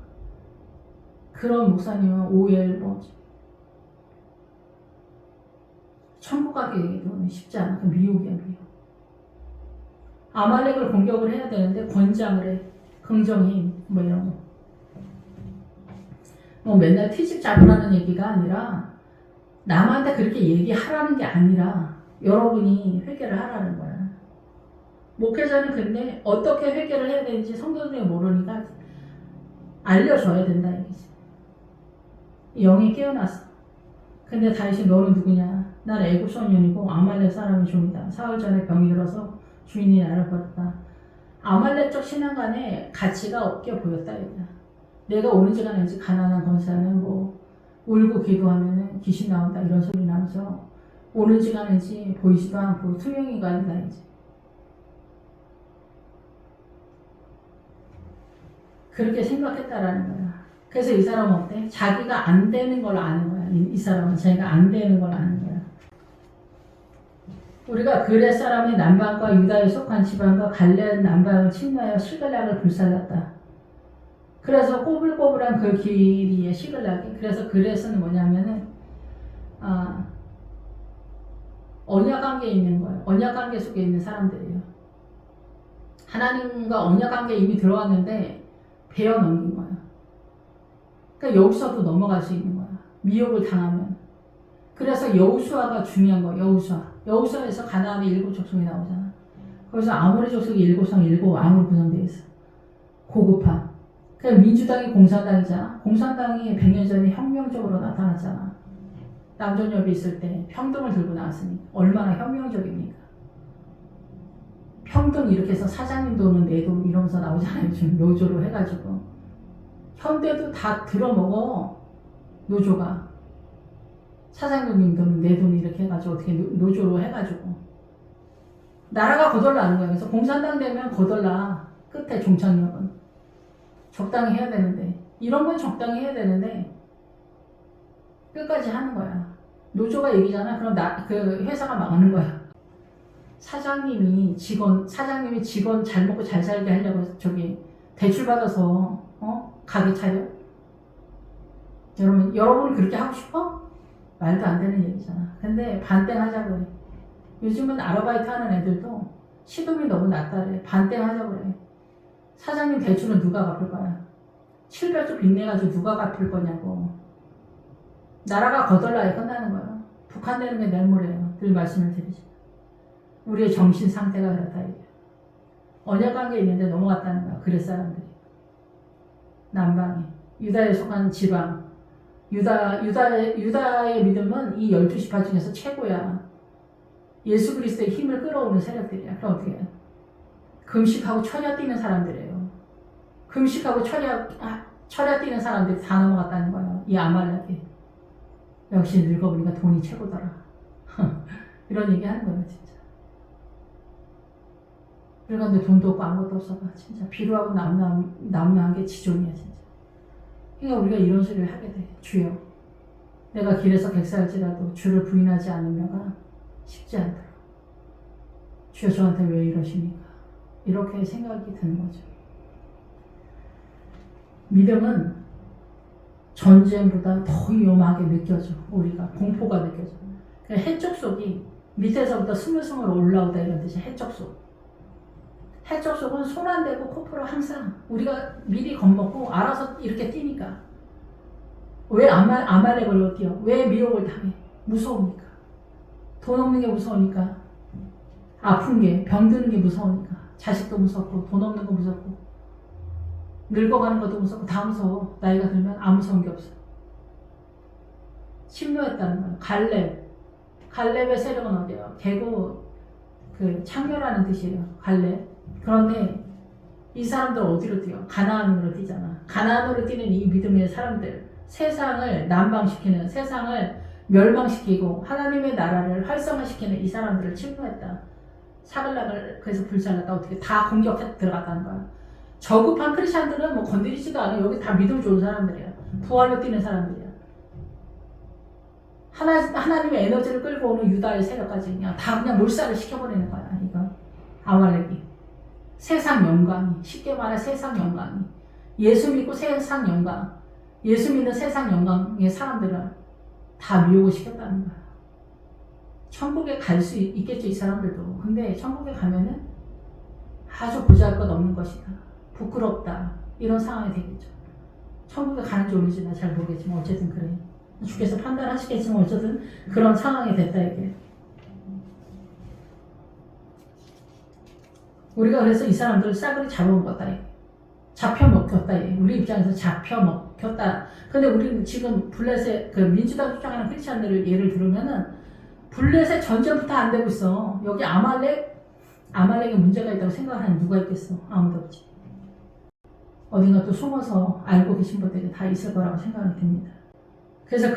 그런 목사님은 오해를 뭐지? 천국 가기도 쉽지 않아. 그 미혹이야, 미혹. 아말렉을 공격을 해야 되는데 권장을 해. 긍정의 힘, 뭐 이런 거. 뭐 맨날 트집 잡으라는 얘기가 아니라 남한테 그렇게 얘기하라는 게 아니라 여러분이 회개를 하라는 거야. 목회자는 근데 어떻게 회개를 해야 되는지 성도들이 모르니까 알려줘야 된다 얘기지. 영이 깨어났어. 근데 다윗이 너는 누구냐? 난 애굽 소년이고 아말렉 사람의 종이다. 사흘 전에 병이 들어서 주인이 나를 버렸다. 아말렉적 신앙간에 가치가 없게 보였다 얘기야. 내가 오는지 가는지 가난한 권사는 뭐 울고 기도하면은 귀신 나온다 이런 소리 나면서 오는지 가는지 보이지도 않고 투명인간이다 이제. 그렇게 생각했다라는 거야. 그래서 이 사람은 어때? 자기가 안 되는 걸 아는 거야. 이 사람은 자기가 안 되는 걸 아는 거야. 우리가 그렛 사람의 남방과 유다에 속한 지방과 갈렙 남방을 침노하여 시글락을 불살랐다. 그래서 꼬불꼬불한 그 길이에 시글락이. 그래서 그렛은 뭐냐면은 언약관계에 있는 거예요. 언약관계 속에 있는 사람들이에요. 하나님과 언약관계에 이미 들어왔는데 베어 넘긴 거야. 그러니까 여기서도 넘어갈 수 있는 거야. 미혹을 당하면. 그래서 여호수아가 중요한 거야. 여호수아에서 가나안의 7 족속이 나오잖아. 거기서 아모리 족속이 7성 7왕으로 구성되어 있어. 고급화. 그러니까 민주당이 공산당이잖아. 공산당이 100년 전에 혁명적으로 나타났잖아. 남존여비 있을 때 평등을 들고 나왔으니까 얼마나 혁명적입니까? 평등 이렇게 해서 사장님 돈은 내 돈 이러면서 나오잖아요. 지금 노조로 해가지고. 현대도 다 들어먹어. 노조가. 사장님 돈은 내 돈 이렇게 해가지고 어떻게 노조로 해가지고. 나라가 거덜나는 거야. 그래서 공산당 되면 거덜나. 끝에 종착역은. 적당히 해야 되는데. 이런 건 적당히 해야 되는데 끝까지 하는 거야. 노조가 이기잖아. 그럼 그 회사가 망하는 거야. 사장님이 직원 잘 먹고 잘 살게 하려고 대출 받아서 가게 차려? 여러분 그렇게 하고 싶어? 말도 안 되는 얘기잖아. 근데 반땡하자고 해. 요즘은 아르바이트 하는 애들도 시급이 너무 낮다래. 반땡하자고 해. 사장님 대출은 누가 갚을 거야? 700조 빚내가지고 누가 갚을 거냐고. 나라가 거덜나야 끝나는 거야. 북한 되는 게 내일 모레예요. 늘 말씀을 드리죠. 우리의 정신 상태가 그렇다 이게. 언약관계에 있는데 넘어갔다는 거야. 그렛 사람들이. 남방에 유다에 속한 지방. 유다의 믿음은 이 12지파 중에서 최고야. 예수 그리스도의 힘을 끌어오는 세력들이야. 그럼 어떻게 해? 금식하고 철야 뛰는 사람들이에요. 금식하고 철야 뛰는 사람들이 다 넘어갔다는 거예요. 이 아말렉이. 역시 늙어보니까 돈이 최고더라. 이런 얘기 하는 거예요, 진짜. 그런데 돈도 없고 아무것도 없어봐. 진짜 비루하고 남루한 게 지존이야, 진짜. 그러니까 우리가 이런 소리를 하게 돼. 주여, 내가 길에서 객사할지라도 주를 부인하지 않으며가 쉽지 않더라고요. 주여 저한테 왜 이러십니까? 이렇게 생각이 드는 거죠. 믿음은 전쟁보다 더 위험하게 느껴져. 우리가 공포가 느껴져. 해적속이 밑에서부터 스물스물 올라오다 이런 뜻이 해적속. 해적속은 손 안 대고 코프로 항상 우리가 미리 겁먹고 알아서 이렇게 뛰니까. 왜 아말렉을 뛰어? 왜 미혹을 당해? 무서우니까. 돈 없는 게 무서우니까. 아픈 게, 병드는 게 무서우니까. 자식도 무섭고, 돈 없는 거 무섭고, 늙어가는 것도 무섭고, 다 무서워. 나이가 들면 아무 무서운 게 없어. 침노했다는 거예요. 갈렙의 세력은 어디예요? 개고, 창녀라는 뜻이에요. 갈렙. 그런데 이 사람들 어디로 뛰어? 가나안으로 뛰잖아. 가나안으로 뛰는 이 믿음의 사람들, 세상을 난방시키는, 세상을 멸망시키고 하나님의 나라를 활성화시키는 이 사람들을 침노했다. 사글락을 그래서 불살랐다. 어떻게 다 공격해 들어갔다는 거야. 저급한 크리스찬들은 뭐 건드리지도 않아. 여기 다 믿음 좋은 사람들이야. 부활로 뛰는 사람들이야. 하나님의 에너지를 끌고 오는 유다의 세력까지 그냥 몰살을 시켜버리는 거야. 이거 아말렉이. 세상 영광이, 쉽게 말해 세상 영광이, 예수 믿고 세상 영광, 예수 믿는 세상 영광의 사람들은 다 미혹을 시켰다는 거야. 천국에 갈 수 있겠죠, 이 사람들도. 근데 천국에 가면은 아주 보잘것없는 것이다. 부끄럽다. 이런 상황이 되겠죠. 천국에 가는지 오는지 나 잘 모르겠지만 어쨌든 그래. 주께서 판단하시겠지만 어쨌든 그런 상황이 됐다 이게. 우리가 그래서 이 사람들을 싸그리 잡아먹었다 이게. 잡혀먹혔다 이게. 우리 입장에서 잡혀먹혔다. 근데 우리는 지금 블렛의 민주당 주장하는 크리스찬들을 예를 들으면은 블렛의 전쟁부터 안 되고 있어. 여기 아말렉에 문제가 있다고 생각하는 누가 있겠어? 아무도 없지. 어딘가 또 숨어서 알고 계신 분들이 다 있을 거라고 생각이 듭니다. 그래서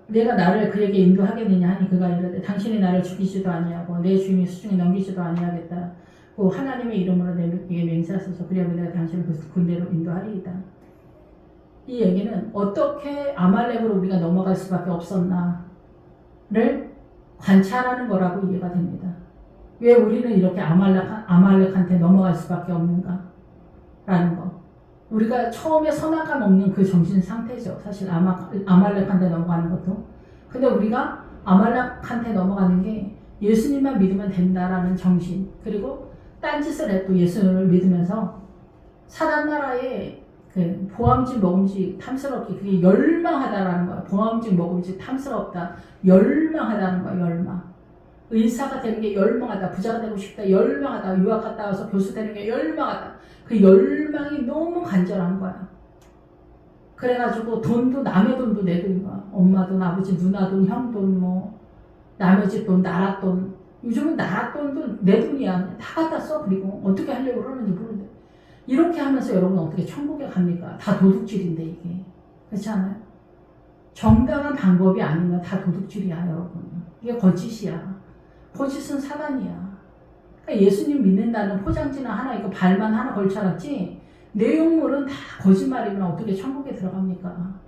내가 나를 그에게 인도하겠느냐 하니 그가 이르되 당신이 나를 죽이지도 아니하고 내 주인의 수중에 넘기지도 아니하겠다. 그 하나님의 이름으로 내게 맹세하소서. 그리하면 내가 당신을 그 군대로 인도하리이다. 이 얘기는 어떻게 아말렉으로 우리가 넘어갈 수밖에 없었나를 관찰하는 거라고 이해가 됩니다. 왜 우리는 이렇게 아말렉한테 넘어갈 수밖에 없는가? 라는 거. 우리가 처음에 선악과 먹는 그 정신 상태죠. 사실 아말렉한테 넘어가는 것도. 근데 우리가 아말렉한테 넘어가는 게 예수님만 믿으면 된다라는 정신. 그리고 딴짓을 해 또 예수를 믿으면서 사단 나라의 보암직 먹음직 탐스럽게 그게 열망하다라는 거야. 보암직 먹음직 탐스럽다. 열망하다는 거야. 열망. 의사가 되는 게 열망하다. 부자가 되고 싶다. 열망하다. 유학 갔다 와서 교수 되는 게 열망하다. 그 열망이 너무 간절한 거야. 그래가지고 돈도 남의 돈도 내 돈인 거야. 엄마 돈, 아버지, 누나 돈, 형 돈, 뭐 남의 집 돈, 나라 돈. 요즘은 나라 돈도 내 돈이야. 다 갖다 써. 그리고 어떻게 하려고 그러는지 모르는데. 이렇게 하면서 여러분 어떻게 천국에 갑니까? 다 도둑질인데 이게. 그렇지 않아요? 정당한 방법이 아니면 다 도둑질이야 여러분. 이게 거짓이야. 거짓은 사단이야. 그러니까 예수님 믿는다는 포장지나 하나 이거 발만 하나 걸쳐놨지 내용물은 다 거짓말이면 어떻게 천국에 들어갑니까?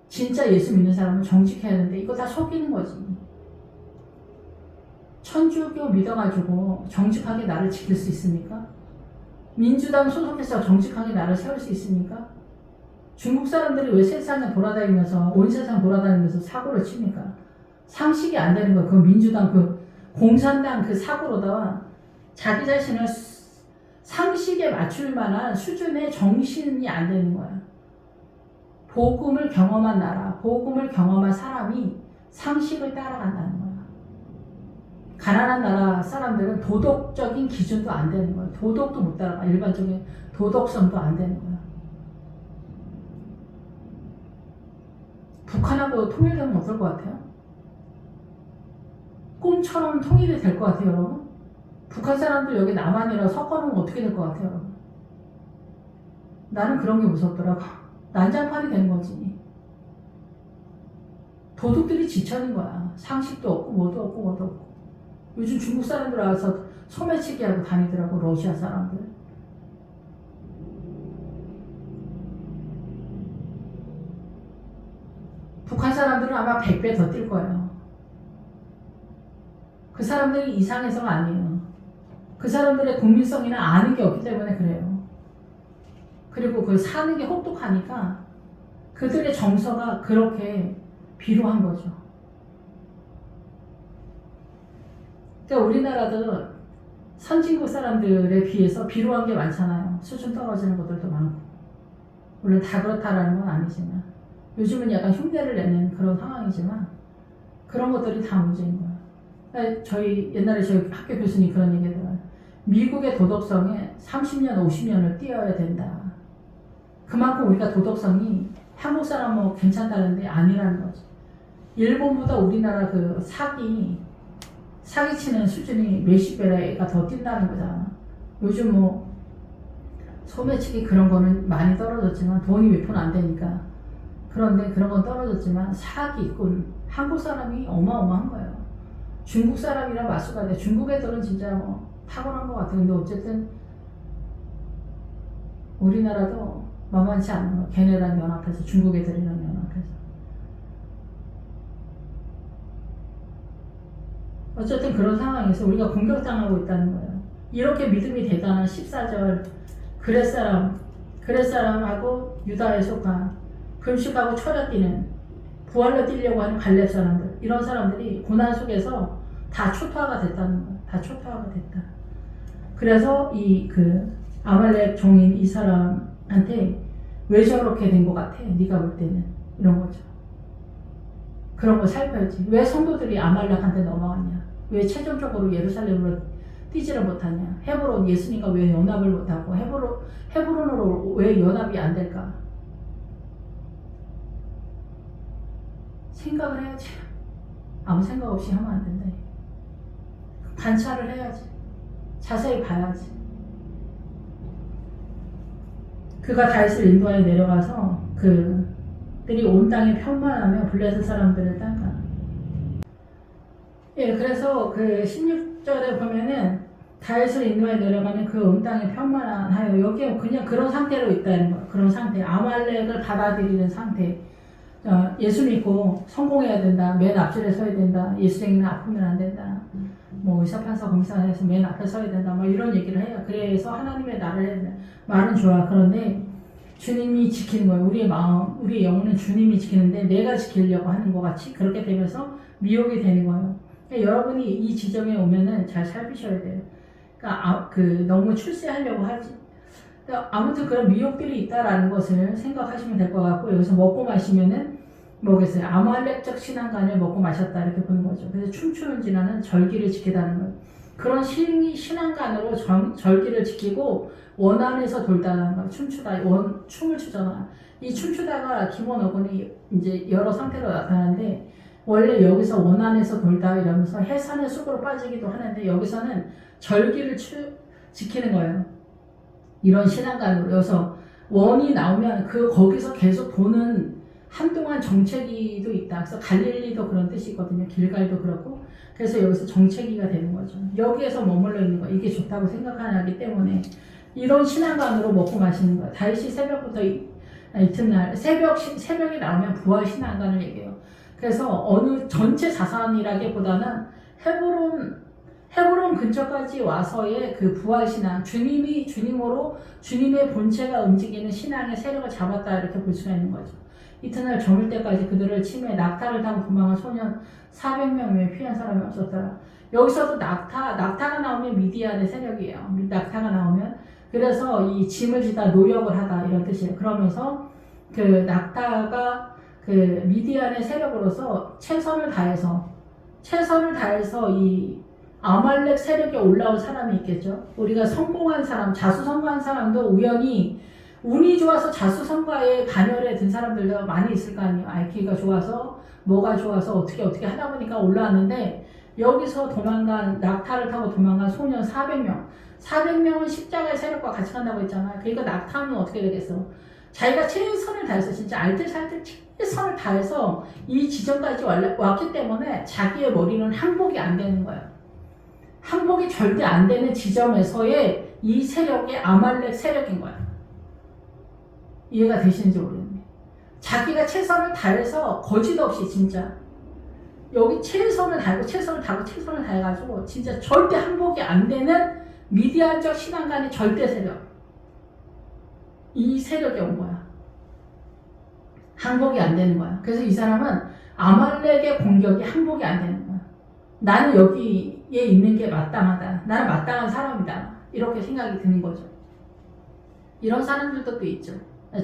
진짜 예수 믿는 사람은 정직해야 하는데 이거 다 속이는 거지. 천주교 믿어가지고 정직하게 나를 지킬 수 있습니까? 민주당 소속해서 정직하게 나를 세울 수 있습니까? 중국 사람들이 왜 세상에 돌아다니면서 온 세상 돌아다니면서 사고를 칩니까? 상식이 안 되는 거예요. 그 민주당 공산당 사고로다가 자기 자신을 상식에 맞출 만한 수준의 정신이 안 되는 거야. 복음을 경험한 나라, 복음을 경험한 사람이 상식을 따라간다는 거야. 가난한 나라 사람들은 도덕적인 기준도 안 되는 거야. 도덕도 못 따라가. 일반적인 도덕성도 안 되는 거야. 북한하고 통일되면 어떨 것 같아요? 꿈처럼 통일이 될 것 같아요, 여러분? 북한 사람들 여기 남한이랑 섞어놓으면 어떻게 될 것 같아요, 여러분? 나는 그런 게 무섭더라고. 난장판이 되는 거지. 도둑들이 지쳐는 거야. 상식도 없고 뭐도 없고 뭐도 없고. 요즘 중국 사람들 와서 소매치기 하고 다니더라고. 러시아 사람들. 북한 사람들은 아마 100배 더 뛸 거예요. 그 사람들이 이상해서가 아니에요. 그 사람들의 국민성이나 아는 게 없기 때문에 그래요. 그리고 그 사는 게 혹독하니까 그들의 정서가 그렇게 비루한 거죠. 그러니까 우리나라도 선진국 사람들에 비해서 비루한 게 많잖아요. 수준 떨어지는 것들도 많고. 물론 다 그렇다라는 건 아니지만 요즘은 약간 흉내를 내는 그런 상황이지만 그런 것들이 다 문제인 거예요. 그러니까 옛날에 저희 학교 교수님 그런 얘기 하더라고요. 미국의 도덕성에 30년, 50년을 뛰어야 된다. 그만큼 우리가 도덕성이 한국 사람 뭐 괜찮다는데 아니라는 거죠. 일본보다 우리나라 그 사기치는 수준이 몇십 배가 더 뛴다는 거잖아. 요즘 뭐 소매치기 그런 거는 많이 떨어졌지만 돈이 몇 푼 안 되니까. 그런데 그런 건 떨어졌지만 사기꾼 한국 사람이 어마어마한 거예요. 중국 사람이랑 맞서가야 돼. 중국 애들은 진짜 뭐 탁월한 것 같아. 근데 어쨌든 우리나라도 만만치 않은 거. 걔네랑 연합해서 중국 애들이랑 연합해서. 어쨌든 그런 상황에서 우리가 공격당하고 있다는 거예요. 이렇게 믿음이 대단한 14절 그렛사람하고 유다에 속한 금식하고 철야 뛰는 부활로 뛰려고 하는 갈렙 사람들 이런 사람들이 고난 속에서 다 초토화가 됐다는 거예요. 다 초토화가 됐다. 그래서 아말렉 종인 이 사람한테 왜 저렇게 된 것 같아? 네가 볼 때는 이런 거죠. 그런 거 살펴야지. 왜 성도들이 아말렉한테 넘어갔냐? 왜 최종적으로 예루살렘으로 뛰지를 못하냐? 헤브론 예수님과 왜 연합을 못하고 헤브론으로 왜 연합이 안 될까? 생각을 해야지. 아무 생각 없이 하면 안 된다. 관찰을 해야지. 자세히 봐야지. 그가 다윗을 인도하여 내려가서 그들이 온 땅에 편만하며 블레셋 사람들을 땅가. 예, 그래서 그 16절에 보면은 다윗을 인도하여 내려가는 그 온 땅에 편만하여 여기에 그냥 그런 상태로 있다는 거예요. 그런 상태. 아말렉을 받아들이는 상태. 예수 믿고 성공해야 된다. 맨 앞줄에 서야 된다. 예수쟁이는 아프면 안 된다. 뭐 의사, 판사, 검사에서 맨 앞에 서야 된다. 뭐 이런 얘기를 해요. 그래서 하나님의 나라를 해야 된다. 말은 좋아. 그런데 주님이 지키는 거예요. 우리의 마음, 우리의 영혼은 주님이 지키는데 내가 지키려고 하는 것 같이 그렇게 되면서 미혹이 되는 거예요. 그러니까 여러분이 이 지점에 오면은 잘 살피셔야 돼요. 그러니까 너무 출세하려고 하지. 그러니까 아무튼 그런 미혹들이 있다라는 것을 생각하시면 될 것 같고 여기서 먹고 마시면은 뭐겠어요? 아말렉적 신앙관을 먹고 마셨다 이렇게 보는 거죠. 그래서 춤추는 진화는 절기를 지키다는 거예요. 그런 신앙관으로 절기를 지키고 원 안에서 돌다는 거예요. 춤을 추잖아. 이 춤추다가 기본 어근이 이제 여러 상태로 나타나는데 원래 여기서 원 안에서 돌다 이러면서 해산의 숲으로 빠지기도 하는데 여기서는 절기를 지키는 거예요. 이런 신앙관으로. 여기서 원이 나오면 거기서 계속 도는 한동안 정체기도 있다. 그래서 갈릴리도 그런 뜻이 있거든요. 길갈도 그렇고. 그래서 여기서 정체기가 되는 거죠. 여기에서 머물러 있는 거. 이게 좋다고 생각하기 때문에 이런 신앙관으로 먹고 마시는 거예요. 다윗이 새벽부터 이튿날 새벽이 나오면 부활 신앙관을 얘기해요. 그래서 어느 전체 자산이라기보다는 헤브론 근처까지 와서의 그 부활 신앙, 주님으로 주님의 본체가 움직이는 신앙의 세력을 잡았다 이렇게 볼 수가 있는 거죠. 이튿날 저물 때까지 그들을 침해 낙타를 타고 도망한 소년 400명 외에 피한 사람이 없었더라. 여기서도 낙타가 나오면 미디안의 세력이에요. 낙타가 나오면 그래서 이 짐을 지다 노역을 하다 이런 뜻이에요. 그러면서 그 낙타가 그 미디안의 세력으로서 최선을 다해서 이 아말렉 세력에 올라온 사람이 있겠죠. 우리가 성공한 사람, 자수성가한 사람도 우연히 운이 좋아서 자수성가에 반열에 든 사람들도 많이 있을 거 아니에요. IQ가 좋아서 뭐가 좋아서 어떻게 하다 보니까 올라왔는데 여기서 낙타를 타고 도망간 소년 400명은 십자가의 세력과 같이 간다고 했잖아요. 그러니까 낙타는 어떻게 되겠어? 자기가 최선을 다해서 진짜 알뜰살뜰 최선을 다해서 이 지점까지 왔기 때문에 자기의 머리는 항복이 안 되는 거예요. 항복이 절대 안 되는 지점에서의 이 세력이 아말렉 세력인 거야. 이해가 되시는지 모르겠네. 자기가 최선을 다해서 거짓 없이 진짜 여기 최선을 다하고 최선을 다하고 최선을 다해가지고 진짜 절대 항복이 안 되는 미디안적 신앙간의 절대 세력, 이 세력이 온 거야. 항복이 안 되는 거야. 그래서 이 사람은 아말렉의 공격이 항복이 안 되는 거야. 나는 여기에 있는 게 마땅하다. 나는 마땅한 사람이다. 이렇게 생각이 드는 거죠. 이런 사람들도 또 있죠.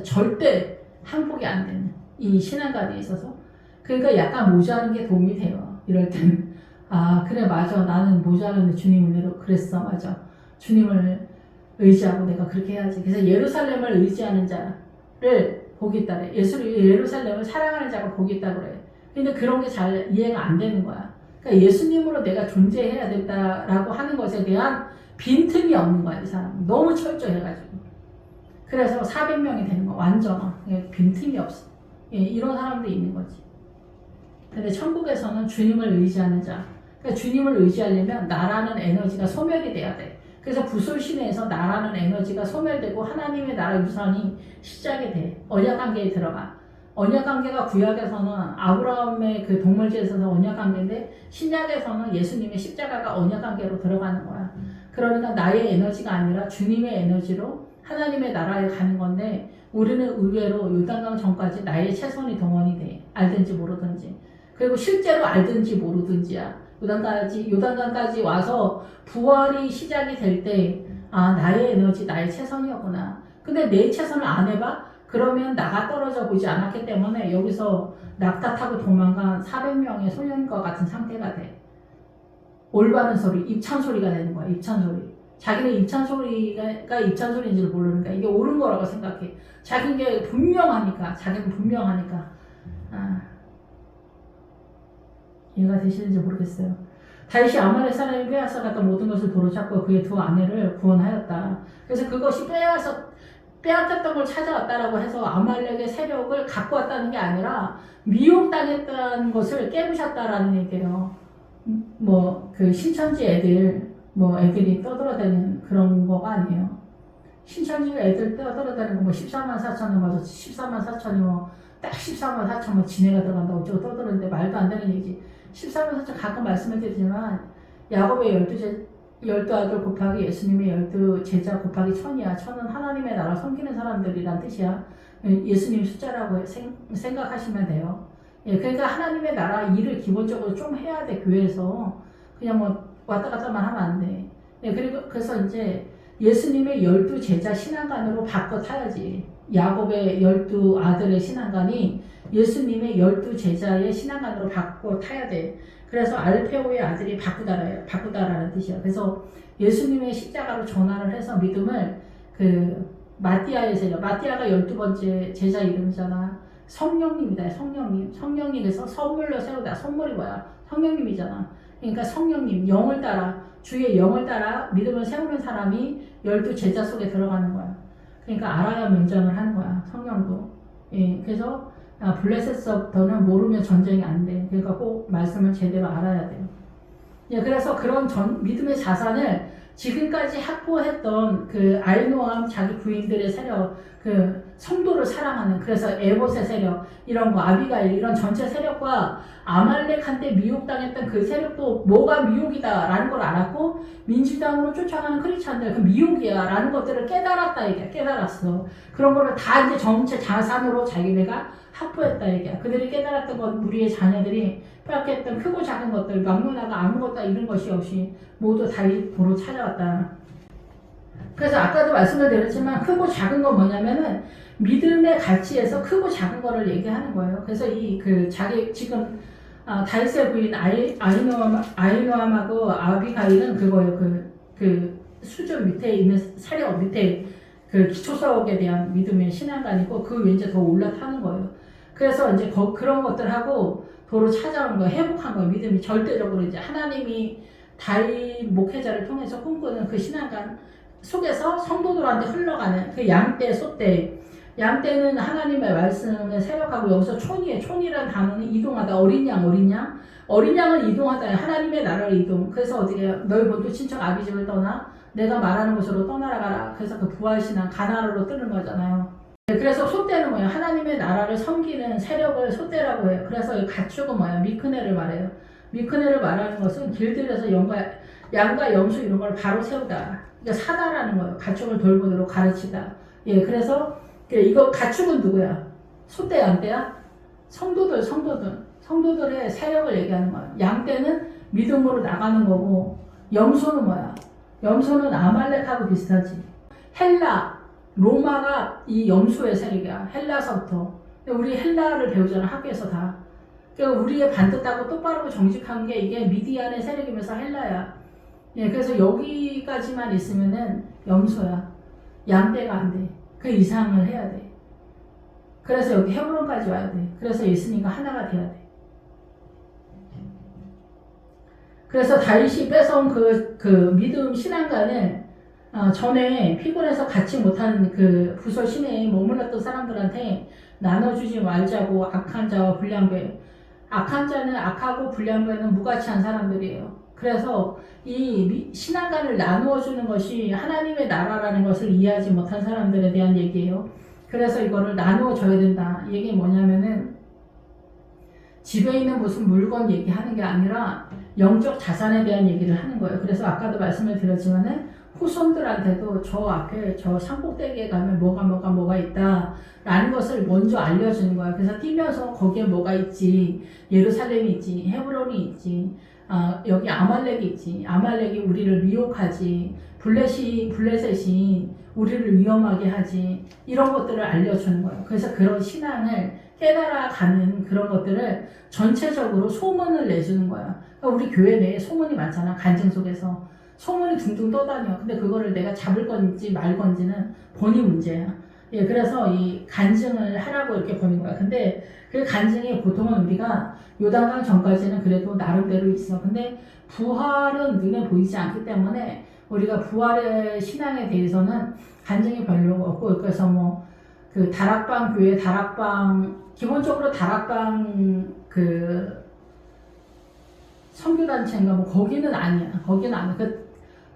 절대 항복이 안 되는 이 신앙관에 있어서. 그러니까 약간 모자란 게 도움이 돼요. 이럴 때는. 아, 그래, 맞아. 나는 모자란데 주님 은혜로 그랬어. 맞아. 주님을 의지하고 내가 그렇게 해야지. 그래서 예루살렘을 의지하는 자를 복이 있다 그래. 예루살렘을 사랑하는 자가 복이 있다 그래. 근데 그런 게 잘 이해가 안 되는 거야. 그러니까 예수님으로 내가 존재해야 된다라고 하는 것에 대한 빈틈이 없는 거야, 이 사람. 너무 철저해가지고. 그래서 400명이 되는 거, 완전. 빈틈이 없어. 예, 이런 사람도 있는 거지. 근데 천국에서는 주님을 의지하는 자. 그러니까 주님을 의지하려면 나라는 에너지가 소멸이 돼야 돼. 그래서 부솔신에서 나라는 에너지가 소멸되고 하나님의 나라 유산이 시작이 돼. 언약관계에 들어가. 언약관계가 구약에서는 아브라함의 그 동물제에서는 언약관계인데 신약에서는 예수님의 십자가가 언약관계로 들어가는 거야. 그러니까 나의 에너지가 아니라 주님의 에너지로 하나님의 나라에 가는 건데 우리는 의외로 요단강 전까지 나의 최선이 동원이 돼. 알든지 모르든지. 그리고 실제로 알든지 모르든지야. 요단강까지 와서 부활이 시작이 될 때, 아, 나의 에너지, 나의 최선이었구나. 근데 내 최선을 안 해봐? 그러면 나가 떨어져 보지 않았기 때문에 여기서 낙타 타고 도망간 400명의 소년과 같은 상태가 돼. 올바른 소리, 입찬 소리가 되는 거야, 입찬 소리. 자기는 입찬 소리가 입찬 소리인지를 모르니까 이게 옳은 거라고 생각해. 자기는 게 분명하니까, 이해가 되시는지 모르겠어요. 다윗이 아말렉 사람이 빼앗아갔던 모든 것을 도로잡고 그의 두 아내를 구원하였다. 그래서 그것이 빼앗겼던 걸 찾아왔다라고 해서 아말렉의 세력을 갖고 왔다는 게 아니라 미혹당했다는 것을 깨부셨다라는 얘기예요. 그 신천지 애들이 떠들어대는 그런 거가 아니에요. 신천지 애들 떠들어대는 거 14만 4천이 맞아. 14만 4천이 딱 14만 4천 지네가 들어간다고 어쩌고 떠드는데 말도 안 되는 얘기지. 14만 4천 가끔 말씀을 드리지만 야곱의 12 아들 곱하기 예수님의 12 제자 곱하기 1000이야. 1000은 하나님의 나라 섬기는 사람들이란 뜻이야. 예수님 숫자라고 생각하시면 돼요. 예, 그러니까 하나님의 나라 일을 기본적으로 좀 해야 돼. 교회에서 그냥 왔다 갔다만 하면 안 돼. 예, 그래서 이제 예수님의 12 제자 신앙관으로 바꿔 타야지. 야곱의 12 아들의 신앙관이 예수님의 12 제자의 신앙관으로 바꿔 타야 돼. 그래서 알페오의 아들이 바꾸다라는 뜻이야. 그래서 예수님의 십자가로 전환을 해서 믿음을 마띠아의 세력, 마띠아가 12번째 제자 이름이잖아. 성령님이다. 성령님에서 선물로 세우다. 선물이 뭐야? 성령님이잖아. 그러니까 성령님, 영을 따라, 주의 영을 따라 믿음을 세우는 사람이 12 제자 속에 들어가는 거야. 그러니까 알아야 면전을 하는 거야. 성령도. 예, 그래서 블레셋서부터는 모르면 전쟁이 안 돼. 그러니까 꼭 말씀을 제대로 알아야 돼요. 예, 그래서 그런 믿음의 자산을 지금까지 확보했던 아이노암 자기 부인들의 세력, 성도를 사랑하는, 그래서 에봇의 세력, 이런 거, 아비가일, 이런 전체 세력과 아말렉한테 미혹당했던 그 세력도 뭐가 미혹이다라는 걸 알았고, 민주당으로 쫓아가는 크리스찬들, 그 미혹이야 라는 것들을 깨달았다 얘기야. 깨달았어. 그런 거를 다 이제 전체 자산으로 자기네가 확보했다 얘기야. 그들이 깨달았던 건 우리의 자녀들이 빼앗겼던 크고 작은 것들, 막론하가 아무것도 이런 것이 없이 모두 다윗으로 찾아왔다. 그래서 아까도 말씀을 드렸지만 크고 작은 건 뭐냐면은 믿음의 가치에서 크고 작은 거를 얘기하는 거예요. 그래서 자기 지금 다윗의 부인 아히노암하고 아비가일은 그거예요. 수준 밑에 있는 세력 밑에 기초석에 대한 믿음의 신앙관이고 그 왠지 더 올라타는 거예요. 그래서 이제 그런 것들하고 도로 찾아온 거예요. 회복한 거예요. 믿음이 절대적으로 이제 하나님이 다윗 목회자를 통해서 꿈꾸는 그 신앙관 속에서 성도들한테 흘러가는 그 양떼, 소떼. 양떼는 하나님의 말씀에 세력하고 여기서 촌이에요. 촌이라는 단어는 이동하다. 어린 양은 이동하다. 하나님의 나라를 이동. 그래서 어떻게 너희 본토 친척 아비집을 떠나 내가 말하는 곳으로 떠나라 가라. 그래서 그 부활신앙 가나안으로 뜨는 거잖아요. 그래서 소떼는 뭐예요? 하나님의 나라를 섬기는 세력을 소떼라고 해요. 그래서 이 가축은 뭐예요? 미크네를 말해요. 미크네를 말하는 것은 길들여서 양과 염소 이런 걸 바로 세우다. 그러니까 사다라는 거예요. 가축을 돌보도록 가르치다. 예, 그래서 이거 가축은 누구야? 소떼, 양떼야? 성도들의 세력을 얘기하는 거야. 양떼는 믿음으로 나가는 거고, 염소는 뭐야? 염소는 아말렉하고 비슷하지. 헬라, 로마가 이 염소의 세력이야. 헬라서부터. 우리 헬라를 배우잖아, 학교에서 다. 그러니까 우리의 반듯하고 똑바르고 정직한 게 이게 미디안의 세력이면서 헬라야. 예, 그래서 여기까지만 있으면은 염소야. 양떼가 안 돼. 그 이상을 해야 돼. 그래서 여기 헤브론까지 와야 돼. 그래서 예수님과 하나가 돼야 돼. 그래서 다윗이 뺏어온 그 믿음 신앙관을 전에 피곤해서 갖지 못한 그 부서 시내에 머물렀던 사람들한테 나눠주지 말자고 악한 자와 불량배. 악한 자는 악하고 불량배는 무가치한 사람들이에요. 그래서 이 신앙관을 나누어 주는 것이 하나님의 나라라는 것을 이해하지 못한 사람들에 대한 얘기예요. 그래서 이거를 나누어 줘야 된다. 이게 뭐냐면은 집에 있는 무슨 물건 얘기하는 게 아니라 영적 자산에 대한 얘기를 하는 거예요. 그래서 아까도 말씀을 드렸지만은 후손들한테도 저 앞에 저 산꼭대기에 가면 뭐가 있다 라는 것을 먼저 알려주는 거예요. 그래서 뛰면서 거기에 뭐가 있지, 예루살렘이 있지, 헤브론이 있지, 여기 아말렉이 있지, 아말렉이 우리를 미혹하지, 블레셋이 우리를 위험하게 하지, 이런 것들을 알려주는 거예요. 그래서 그런 신앙을 깨달아가는 그런 것들을 전체적으로 소문을 내주는 거야. 그러니까 우리 교회 내에 소문이 많잖아. 간증 속에서 소문이 둥둥 떠다녀. 근데 그거를 내가 잡을 건지 말 건지는 본인 문제야. 예, 그래서 이 간증을 하라고 이렇게 보는 거야. 근데 그 간증이 보통은 우리가 요단강 전까지는 그래도 나름대로 있어. 근데 부활은 눈에 보이지 않기 때문에 우리가 부활의 신앙에 대해서는 간증이 별로 없고, 그래서 뭐 그 다락방 교회, 기본적으로 다락방 그 선교단체인가 뭐 거기는 아니야. 그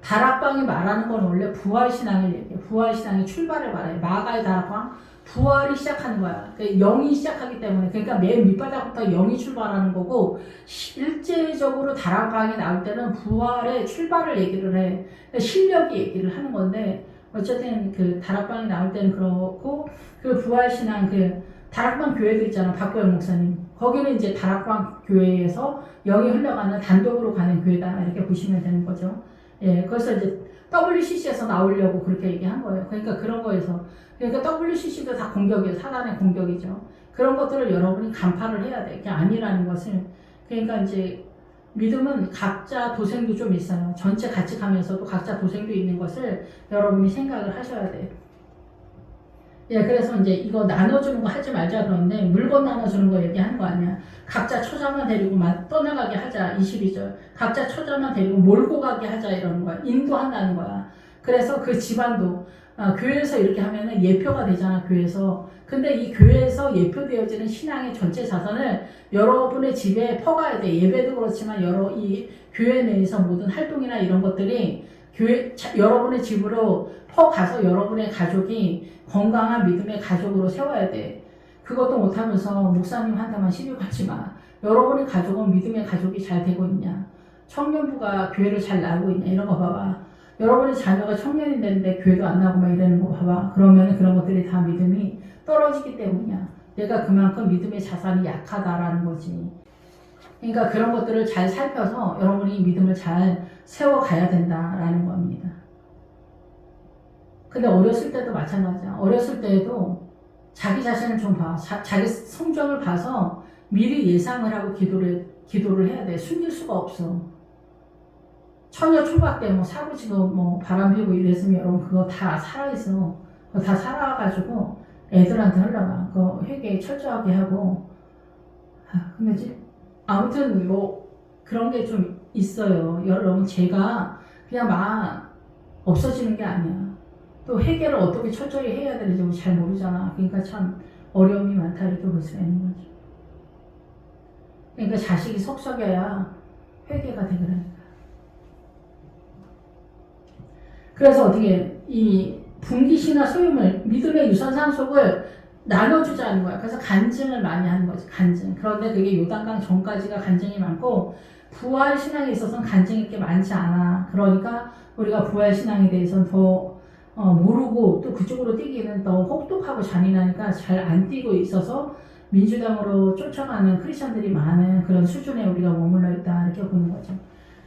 다락방이 말하는 건 원래 부활신앙을 얘기해. 부활신앙의 출발을 말해. 마가의 다락방, 부활이 시작하는 거야. 그러니까 영이 시작하기 때문에. 그러니까 맨 밑바닥부터 영이 출발하는 거고, 실제적으로 다락방이 나올 때는 부활의 출발을 얘기를 해. 그러니까 실력이 얘기를 하는 건데, 어쨌든 그 다락방이 나올 때는 그렇고, 그 부활신앙 그 다락방 교회들 있잖아. 박보영 목사님. 거기는 이제 다락방 교회에서 영이 흘러가는 단독으로 가는 교회다. 이렇게 보시면 되는 거죠. 예, 그래서 이제 WCC에서 나오려고 그렇게 얘기한 거예요. 그러니까 그런 거에서. 그러니까 WCC도 다 공격이에요. 사단의 공격이죠. 그런 것들을 여러분이 간파를 해야 돼. 그게 아니라는 것을. 그러니까 이제 믿음은 각자 도생도 좀 있어요. 전체 같이 가면서도 각자 도생도 있는 것을 여러분이 생각을 하셔야 돼. 예, 그래서 이제 이거 나눠주는 거 하지 말자 그러는데, 물건 나눠주는 거 얘기하는 거 아니야. 각자 처자만 데리고 떠나가게 하자. 22절. 각자 처자만 데리고 몰고 가게 하자 이러는 거야. 인도한다는 거야. 그래서 그 집안도, 교회에서 이렇게 하면은 예표가 되잖아, 교회에서. 근데 이 교회에서 예표되어지는 신앙의 전체 자산을 여러분의 집에 퍼가야 돼. 예배도 그렇지만 이 교회 내에서 모든 활동이나 이런 것들이 여러분의 집으로 퍼가서 여러분의 가족이 건강한 믿음의 가족으로 세워야 돼. 그것도 못하면서 목사님한테만 시비 걸지 마. 여러분의 가족은 믿음의 가족이 잘 되고 있냐? 청년부가 교회를 잘 나가고 있냐? 이런 거 봐봐. 여러분의 자녀가 청년이 되는데 교회도 안 나고 막 이러는 거 봐봐. 그러면 그런 것들이 다 믿음이 떨어지기 때문이야. 내가 그만큼 믿음의 자산이 약하다라는 거지. 그러니까 그런 것들을 잘 살펴서 여러분이 믿음을 잘 세워가야 된다라는 겁니다. 근데 어렸을 때도 마찬가지야. 어렸을 때에도 자기 자신을 좀 봐. 자기 성적을 봐서 미리 예상을 하고 기도를 해야 돼. 숨길 수가 없어. 처녀 초박 때 뭐 사고치고 뭐 바람 피고 이랬으면 여러분 그거 다 살아있어. 그거 다 살아가지고 애들한테 흘러가. 그거 회개 철저하게 하고. 근데 아무튼 뭐 그런 게 좀 있어요. 여러분 제가 그냥 막 없어지는 게 아니야. 또 회개를 어떻게 철저히 해야 되는지 잘 모르잖아. 그러니까 참 어려움이 많다 이렇게 볼 수가 있는 거죠. 그러니까 자식이 속썩여야 회개가 되더라니까. 그래서 어떻게 이 분깃이나 소유물, 믿음의 유선 상속을 나눠주자는 거야. 그래서 간증을 많이 하는 거지, 간증. 그런데 그게 요단강 전까지가 간증이 많고, 부활 신앙에 있어서는 간증이 게 많지 않아. 그러니까 우리가 부활 신앙에 대해서는 더 모르고 또 그쪽으로 뛰기는 더 혹독하고 잔인하니까 잘 안 뛰고 있어서 민주당으로 쫓아가는 크리스천들이 많은 그런 수준에 우리가 머물러 있다 이렇게 보는 거죠.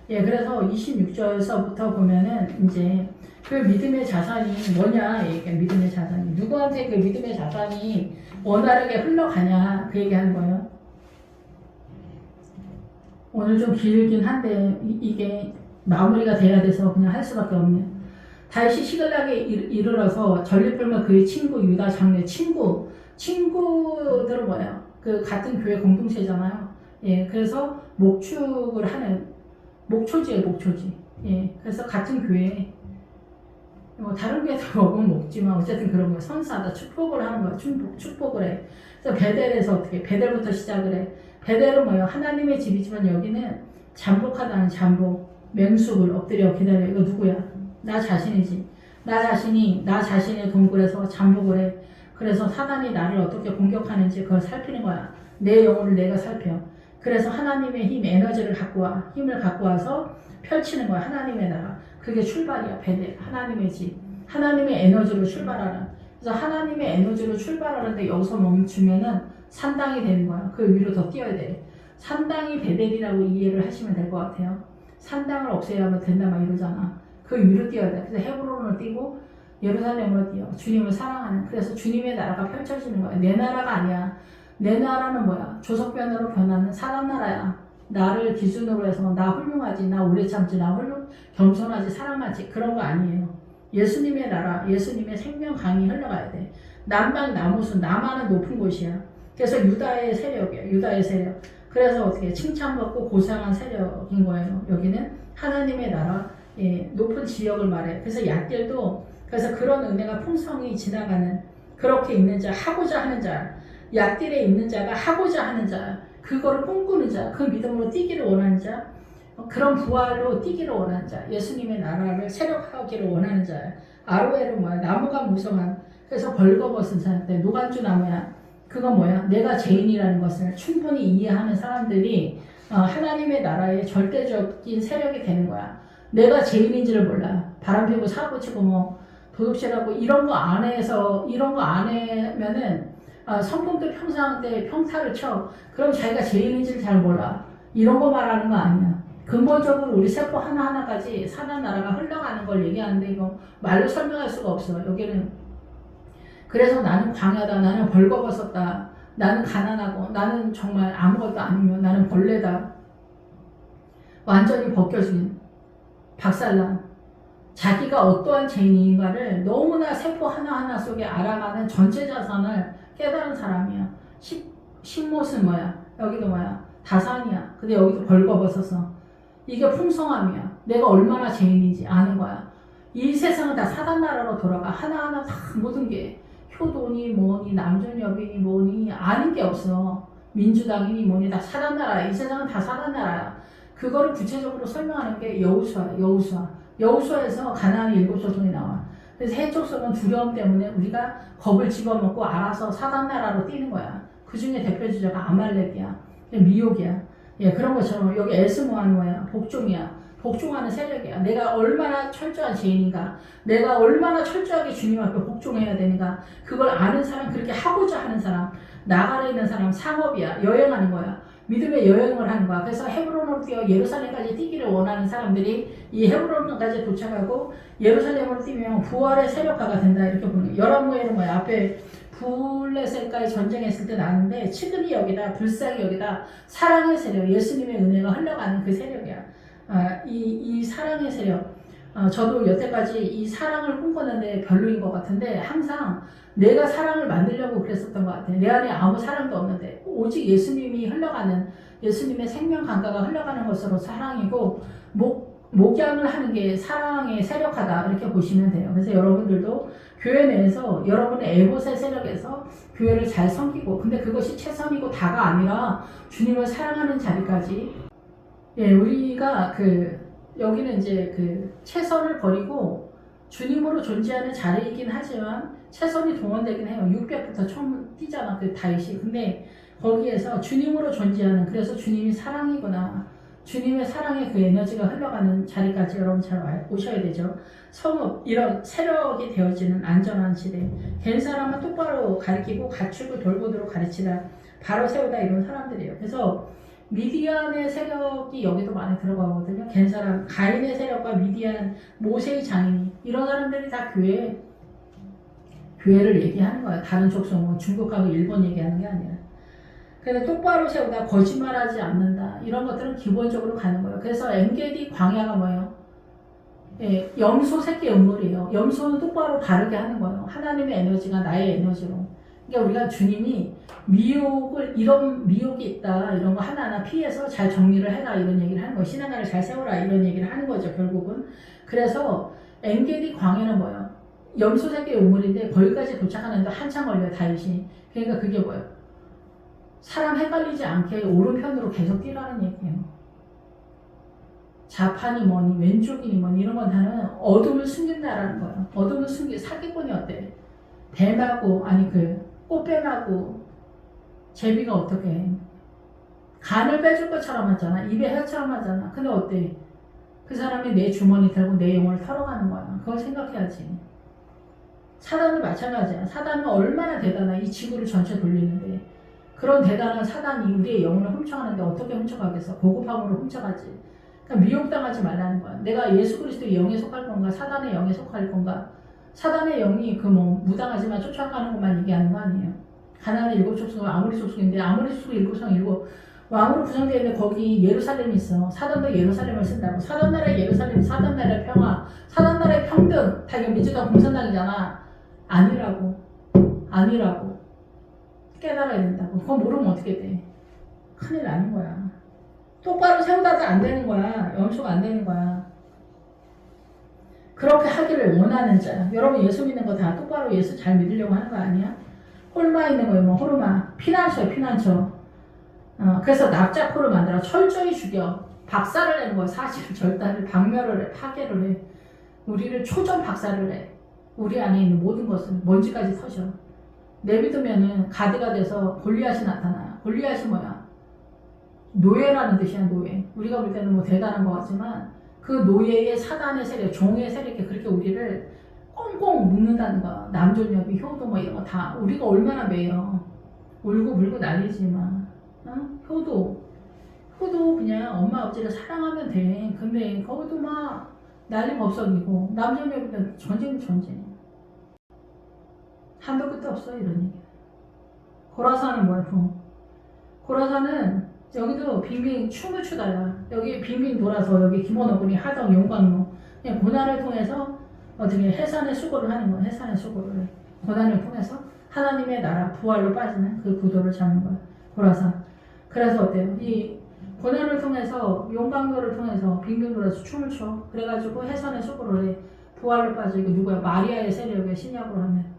예, 그래서 26절서부터 보면은 이제 그 믿음의 자산이 뭐냐, 이게 믿음의 자산이 누구한테 그 믿음의 자산이 원활하게 흘러가냐 그 얘기하는 거예요. 오늘 좀 길긴 한데 이게 마무리가 돼야 돼서 그냥 할 수밖에 없네요. 다시 시글락에 이르러서 전리품은 그의 친구 유다 장례 친구들은 뭐예요? 그 같은 교회 공동체잖아요. 예, 그래서 목축을 하는 목초지예요, 목초지. 예, 그래서 같은 교회 뭐 다른 교회도 먹으면 먹지만 어쨌든 그런 거예요. 선사하다 축복을 하는 거예요. 축복을 해. 그래서 베델에서 어떻게 베델부터 시작을 해. 베델은 뭐예요? 하나님의 집이지만 여기는 잠복하다는 잠복, 맹숙을 엎드려 기다려. 이거 누구야? 나 자신이지. 나 자신의 동굴에서 잠복을 해. 그래서 사단이 나를 어떻게 공격하는지 그걸 살피는 거야. 내 영혼을 내가 살펴. 그래서 하나님의 힘, 에너지를 갖고 와. 힘을 갖고 와서 펼치는 거야. 하나님의 나라. 그게 출발이야. 베델. 하나님의 집. 하나님의 에너지로 출발하는. 그래서 하나님의 에너지로 출발하는데 여기서 멈추면은 산당이 되는 거야. 그 위로 더 뛰어야 돼. 산당이 베델이라고 이해를 하시면 될 것 같아요. 산당을 없애야 하면 된다 막 이러잖아. 그 위로 뛰어야 돼. 그래서 헤브론으로 뛰고 예루살렘으로 뛰어. 주님을 사랑하는. 그래서 주님의 나라가 펼쳐지는 거야. 내 나라가 아니야. 내 나라는 뭐야? 조석변으로 변하는 사람 나라야. 나를 기준으로 해서 나 훌륭하지, 나 오래 참지, 나 겸손하지, 사랑하지 그런 거 아니에요. 예수님의 나라, 예수님의 생명 강이 흘러가야 돼. 남방 나무순, 나만은 높은 곳이야. 그래서 유다의 세력이야. 유다의 세력. 그래서 어떻게 칭찬받고 고상한 세력인 거예요. 여기는 하나님의 나라, 예, 높은 지역을 말해. 그래서 얕들도 그래서 그런 은혜가 풍성히 지나가는 그렇게 있는 자, 하고자 하는 자, 얕들에 있는 자가 하고자 하는 자, 그거를 꿈꾸는 자, 그 믿음으로 뛰기를 원하는 자, 그런 부활로 뛰기를 원하는 자, 예수님의 나라를 세력하기를 원하는 자. 아로에는 뭐야? 나무가 무성한. 그래서 벌거벗은 사람들, 노간주 나무야. 그건 뭐야? 내가 죄인이라는 것을 충분히 이해하는 사람들이 하나님의 나라의 절대적인 세력이 되는 거야. 내가 죄인인지를 몰라. 바람피고 사고치고 뭐 도둑질하고 이런 거 안 해면은 성품도 평상한데 평타를 쳐. 그럼 자기가 죄인인지를 잘 몰라. 이런 거 말하는 거 아니야. 근본적으로 우리 세포 하나하나까지 사단 나라가 흘러가는 걸 얘기하는데 이거 말로 설명할 수가 없어. 여기는 그래서 나는 광야다. 나는 벌거벗었다. 나는 가난하고 나는 정말 아무것도 아니며 나는 벌레다. 완전히 벗겨진 박살난 자기가 어떠한 죄인인가를 너무나 세포 하나하나 속에 알아가는 전체 자산을 깨달은 사람이야. 신못은 뭐야? 여기도 뭐야? 다산이야. 근데 여기도 벌거벗어서 이게 풍성함이야. 내가 얼마나 죄인인지 아는 거야. 이 세상은 다 사단 나라로 돌아가. 하나하나 다 모든 게 효도니 뭐니 남존여비니 뭐니 아는 게 없어. 민주당이니 뭐니 다 사단 나라야. 이 세상은 다 사단 나라야. 그거를 구체적으로 설명하는 게 여호수아야. 여호수아에서 가나안의 7 족속이 나와. 그래서 해족속은 두려움 때문에 우리가 겁을 집어먹고 알아서 사단 나라로 뛰는 거야. 그 중에 대표 주자가 아말렉이야. 미혹이야. 예, 그런 것처럼 여기 에스모아는 뭐야? 복종이야. 복종하는 세력이야. 내가 얼마나 철저한 죄인인가. 내가 얼마나 철저하게 주님 앞에 복종해야 되는가. 그걸 아는 사람, 그렇게 하고자 하는 사람, 나가려 있는 사람, 상업이야. 여행하는 거야. 믿음의 여행을 하는 거야. 그래서 헤브론으로 뛰어 예루살렘까지 뛰기를 원하는 사람들이 이 헤브론까지 도착하고 예루살렘으로 뛰면 부활의 세력화가 된다. 이렇게 보는 거야. 열왕무에는 뭐야? 앞에 블레셋과의 전쟁했을 때 나왔는데 치근이 여기다, 불쌍이 여기다, 사랑의 세력, 예수님의 은혜가 흘러가는 그 세력이야. 이 사랑의 세력. 저도 여태까지 이 사랑을 꿈꿨는데 별로인 것 같은데 항상 내가 사랑을 만들려고 그랬었던 것 같아요. 내 안에 아무 사랑도 없는데 오직 예수님이 흘러가는 예수님의 생명 강가가 흘러가는 것으로 사랑이고 목양을 하는 게 사랑의 세력하다 이렇게 보시면 돼요. 그래서 여러분들도 교회 내에서 여러분의 에봇의 세력에서 교회를 잘 섬기고 근데 그것이 최선이고 다가 아니라 주님을 사랑하는 자리까지 예, 우리가 여기는 이제 최선을 버리고 주님으로 존재하는 자리이긴 하지만 최선이 동원되긴 해요. 600부터 처음 뛰잖아, 그 다윗이. 근데 거기에서 주님으로 존재하는, 그래서 주님이 사랑이구나. 주님의 사랑의 그 에너지가 흘러가는 자리까지 여러분 잘 오셔야 되죠. 성읍, 이런 세력이 되어지는 안전한 시대. 된 사람은 똑바로 가리키고 갖추고 돌보도록 가르치다. 바로 세우다, 이런 사람들이에요. 그래서 미디안의 세력이 여기도 많이 들어가거든요. 갠 사람, 가인의 세력과 미디안, 모세의 장인이, 이런 사람들이 다 교회를 얘기하는 거예요. 다른 족속, 뭐 중국하고 일본 얘기하는 게 아니라. 그래서 똑바로 세우다, 거짓말하지 않는다, 이런 것들은 기본적으로 가는 거예요. 그래서 엔게디 광야가 뭐예요? 예, 염소 새끼 음물이에요. 염소는 똑바로 바르게 하는 거예요. 하나님의 에너지가 나의 에너지로. 그러니까 우리가 주님이 이런 미혹이 있다, 이런 거 하나하나 피해서 잘 정리를 해라, 이런 얘기를 하는 거예요. 신앙을 잘 세워라, 이런 얘기를 하는 거죠, 결국은. 그래서 엔게디 광야는 뭐예요? 염소 새끼 음물인데 거기까지 도착하는데 한참 걸려요, 다윗이. 그러니까 그게 뭐예요? 사람 헷갈리지 않게 오른편으로 계속 뛰라는 얘기예요. 좌판이 뭐니 왼쪽이니 뭐니 이런 건 다는 어둠을 숨긴다라는 거예요. 어둠을 사기꾼이 어때? 뱀하고 아니 꽃뱀하고 제비가 어떻게 해? 간을 빼줄 것처럼 하잖아. 입에 혀처럼 하잖아. 근데 어때? 그 사람이 내 주머니 들고 내 영혼을 털어가는 거야. 그걸 생각해야지. 사단도 마찬가지야. 사단은 얼마나 대단해. 이 지구를 전체 돌리는데. 그런 대단한 사단이 우리의 영혼을 훔쳐가는데 어떻게 훔쳐가겠어? 고급함으로 훔쳐가지. 그러니까 미혹당하지 말라는 거야. 내가 예수 그리스도의 영에 속할 건가? 사단의 영에 속할 건가? 사단의 영이 무당하지만 쫓아가는 것만 얘기하는 거 아니에요. 가나안의 7족속은 아모리 족속인데 아모리 족속 7성 왕으로 구성되어 있는 거기 예루살렘이 있어. 사단도 예루살렘을 쓴다고. 사단 나라의 예루살렘, 사단 나라의 평화, 사단 나라의 평등. 다 이거 민주당 공산당이잖아. 아니라고. 깨달아야 된다고. 그거 모르면 어떻게 돼? 큰일 나는 거야. 똑바로 세우다도 안 되는 거야. 염소가 안 되는 거야. 그렇게 하기를 원하는 자야. 여러분 예수 믿는 거 다 똑바로 예수 잘 믿으려고 하는 거 아니야? 홀마 있는 거예요. 뭐 호르마. 피난처. 그래서 납작코를 만들어 철저히 죽여. 박살을 내는 거야. 사실을 절단을 박멸을 해. 파괴를 해. 우리를 초전 박살을 해. 우리 안에 있는 모든 것을 먼지까지 터져. 내비두면은 가드가 돼서 골리앗이 나타나. 골리앗이 뭐야? 노예라는 뜻이야, 노예. 우리가 볼 때는 뭐 대단한 것 같지만 그 노예의 사단의 세력, 종의 세력이 그렇게 우리를 꽁꽁 묶는다는 거야. 남존여비, 효도 뭐 이런 거 다 우리가 얼마나 매여. 울고 물고 난리지만 효도 그냥 엄마 아버지를 사랑하면 돼. 근데 거기도 막 난리법석이고 남존여비는 전쟁. 한도 끝도 없어 이런 얘기. 고라산은 뭐야? 고라산은 여기도 빙빙 춤을 추다가 여기 빙빙 돌아서 여기 김원호군이 하던 용광로 그냥 고난을 통해서 어떻게 해산의 수고를 하는 거야. 해산의 수고를 고난을 통해서 하나님의 나라 부활로 빠지는 그 구도를 잡는 거야. 고라산. 그래서 어때요? 이 고난을 통해서 용광로를 통해서 빙빙 돌아서 춤을 춰. 그래가지고 해산의 수고를 해. 부활로 빠지고 누구야? 마리아의 세력의 신약으로 하면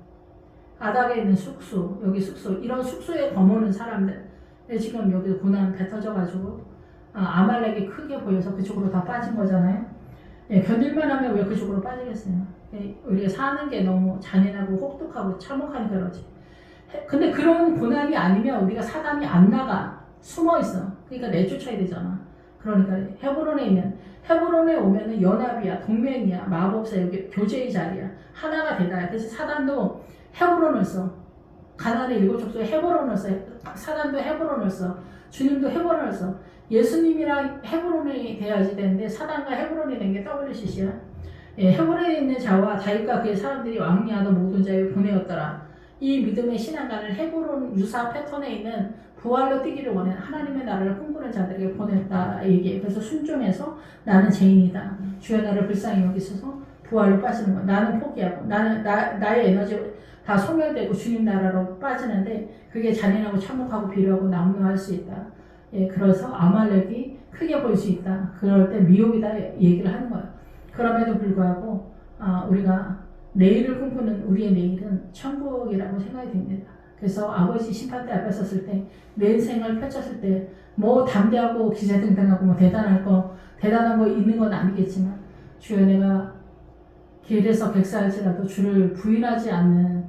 바닥에 있는 숙수, 여기 숙수, 이런 숙소에 거머는 사람들 지금 여기 고난 뱉어져가지고 아말렉이 크게 보여서 그쪽으로 다 빠진 거잖아요. 예, 견딜만 하면 왜 그쪽으로 빠지겠어요? 예, 우리가 사는 게 너무 잔인하고 혹독하고 참혹하니까 그러지. 근데 그런 고난이 아니면 우리가 사단이 안 나가. 숨어 있어. 그러니까 내쫓아야 되잖아. 그러니까 헤브론에 오면은 연합이야, 동맹이야, 마법사 여기 교제의 자리야. 하나가 되다. 그래서 사단도 헤브론을 써. 가나안의 7족속에 헤브론을 써. 사단도 헤브론을 써. 주님도 헤브론을 써. 예수님이랑 헤브론이 돼야지 되는데 사단과 헤브론이 된 게 WCC야. 예, 헤브론에 있는 자와 다윗과 그의 사람들이 왕리하던 모든 자의 보내었더라. 이 믿음의 신앙가를 헤브론 유사 패턴에 있는 부활로 뛰기를 원해 하나님의 나라를 꿈꾸는 자들에게 보냈다 얘기해. 그래서 순종해서 나는 죄인이다. 주의 나를 불쌍히 여기셔서 부활로 빠지는 거야. 나는 포기하고 나의 에너지 다 소멸되고 주님 나라로 빠지는데 그게 잔인하고 참혹하고 비료하고 남루할 수 있다. 예, 그래서 아말렉이 크게 보일 수 있다. 그럴 때 미혹이다 얘기를 하는 거야. 그럼에도 불구하고 우리가 내일을 꿈꾸는 우리의 내일은 천국이라고 생각이 됩니다. 그래서 아버지 심판대 앞에 섰을 때 내 인생을 펼쳤을 때 뭐 담대하고 기세등등하고 뭐 대단한 거 있는 건 아니겠지만 주여 내가 길에서 객사할지라도 주를 부인하지 않는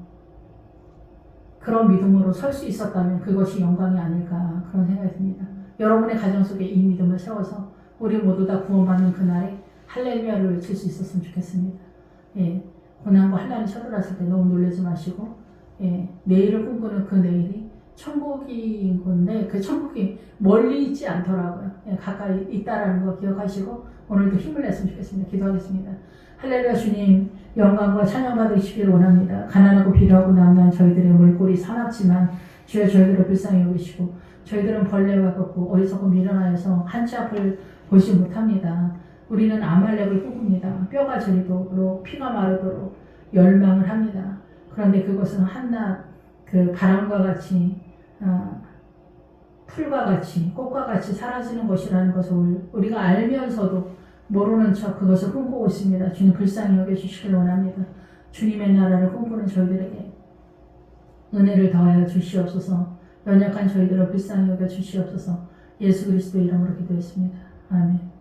그런 믿음으로 설 수 있었다면 그것이 영광이 아닐까 그런 생각이 듭니다. 여러분의 가정 속에 이 믿음을 세워서 우리 모두 다 구원받는 그날에 할렐루야를 외칠 수 있었으면 좋겠습니다. 예, 고난과 환난이 쳐들어왔을 때 너무 놀라지 마시고 내일을 꿈꾸는 그 내일이 천국인 건데 그 천국이 멀리 있지 않더라고요. 가까이 있다라는 거 기억하시고 오늘도 힘을 냈으면 좋겠습니다. 기도하겠습니다. 할렐루야. 주님 영광과 찬양 받으시기를 원합니다. 가난하고 비료하고 남난 저희들의 물꼬리 사납지만 주여 저희들을 불쌍히 여기시고 저희들은 벌레와 같고 어리석고 미련하여서 한치 앞을 보지 못합니다. 우리는 아말렉을 꿈꿉니다. 뼈가 저리도록 피가 마르도록 열망을 합니다. 그런데 그것은 한낱 그 바람과 같이 풀과 같이 꽃과 같이 사라지는 것이라는 것을 우리가 알면서도 모르는 척 그것을 꿈꾸고 있습니다. 주님 불쌍히 여겨주시길 원합니다. 주님의 나라를 꿈꾸는 저희들에게 은혜를 더하여 주시옵소서. 연약한 저희들을 불쌍히 여겨주시옵소서. 예수 그리스도 이름으로 기도했습니다. 아멘.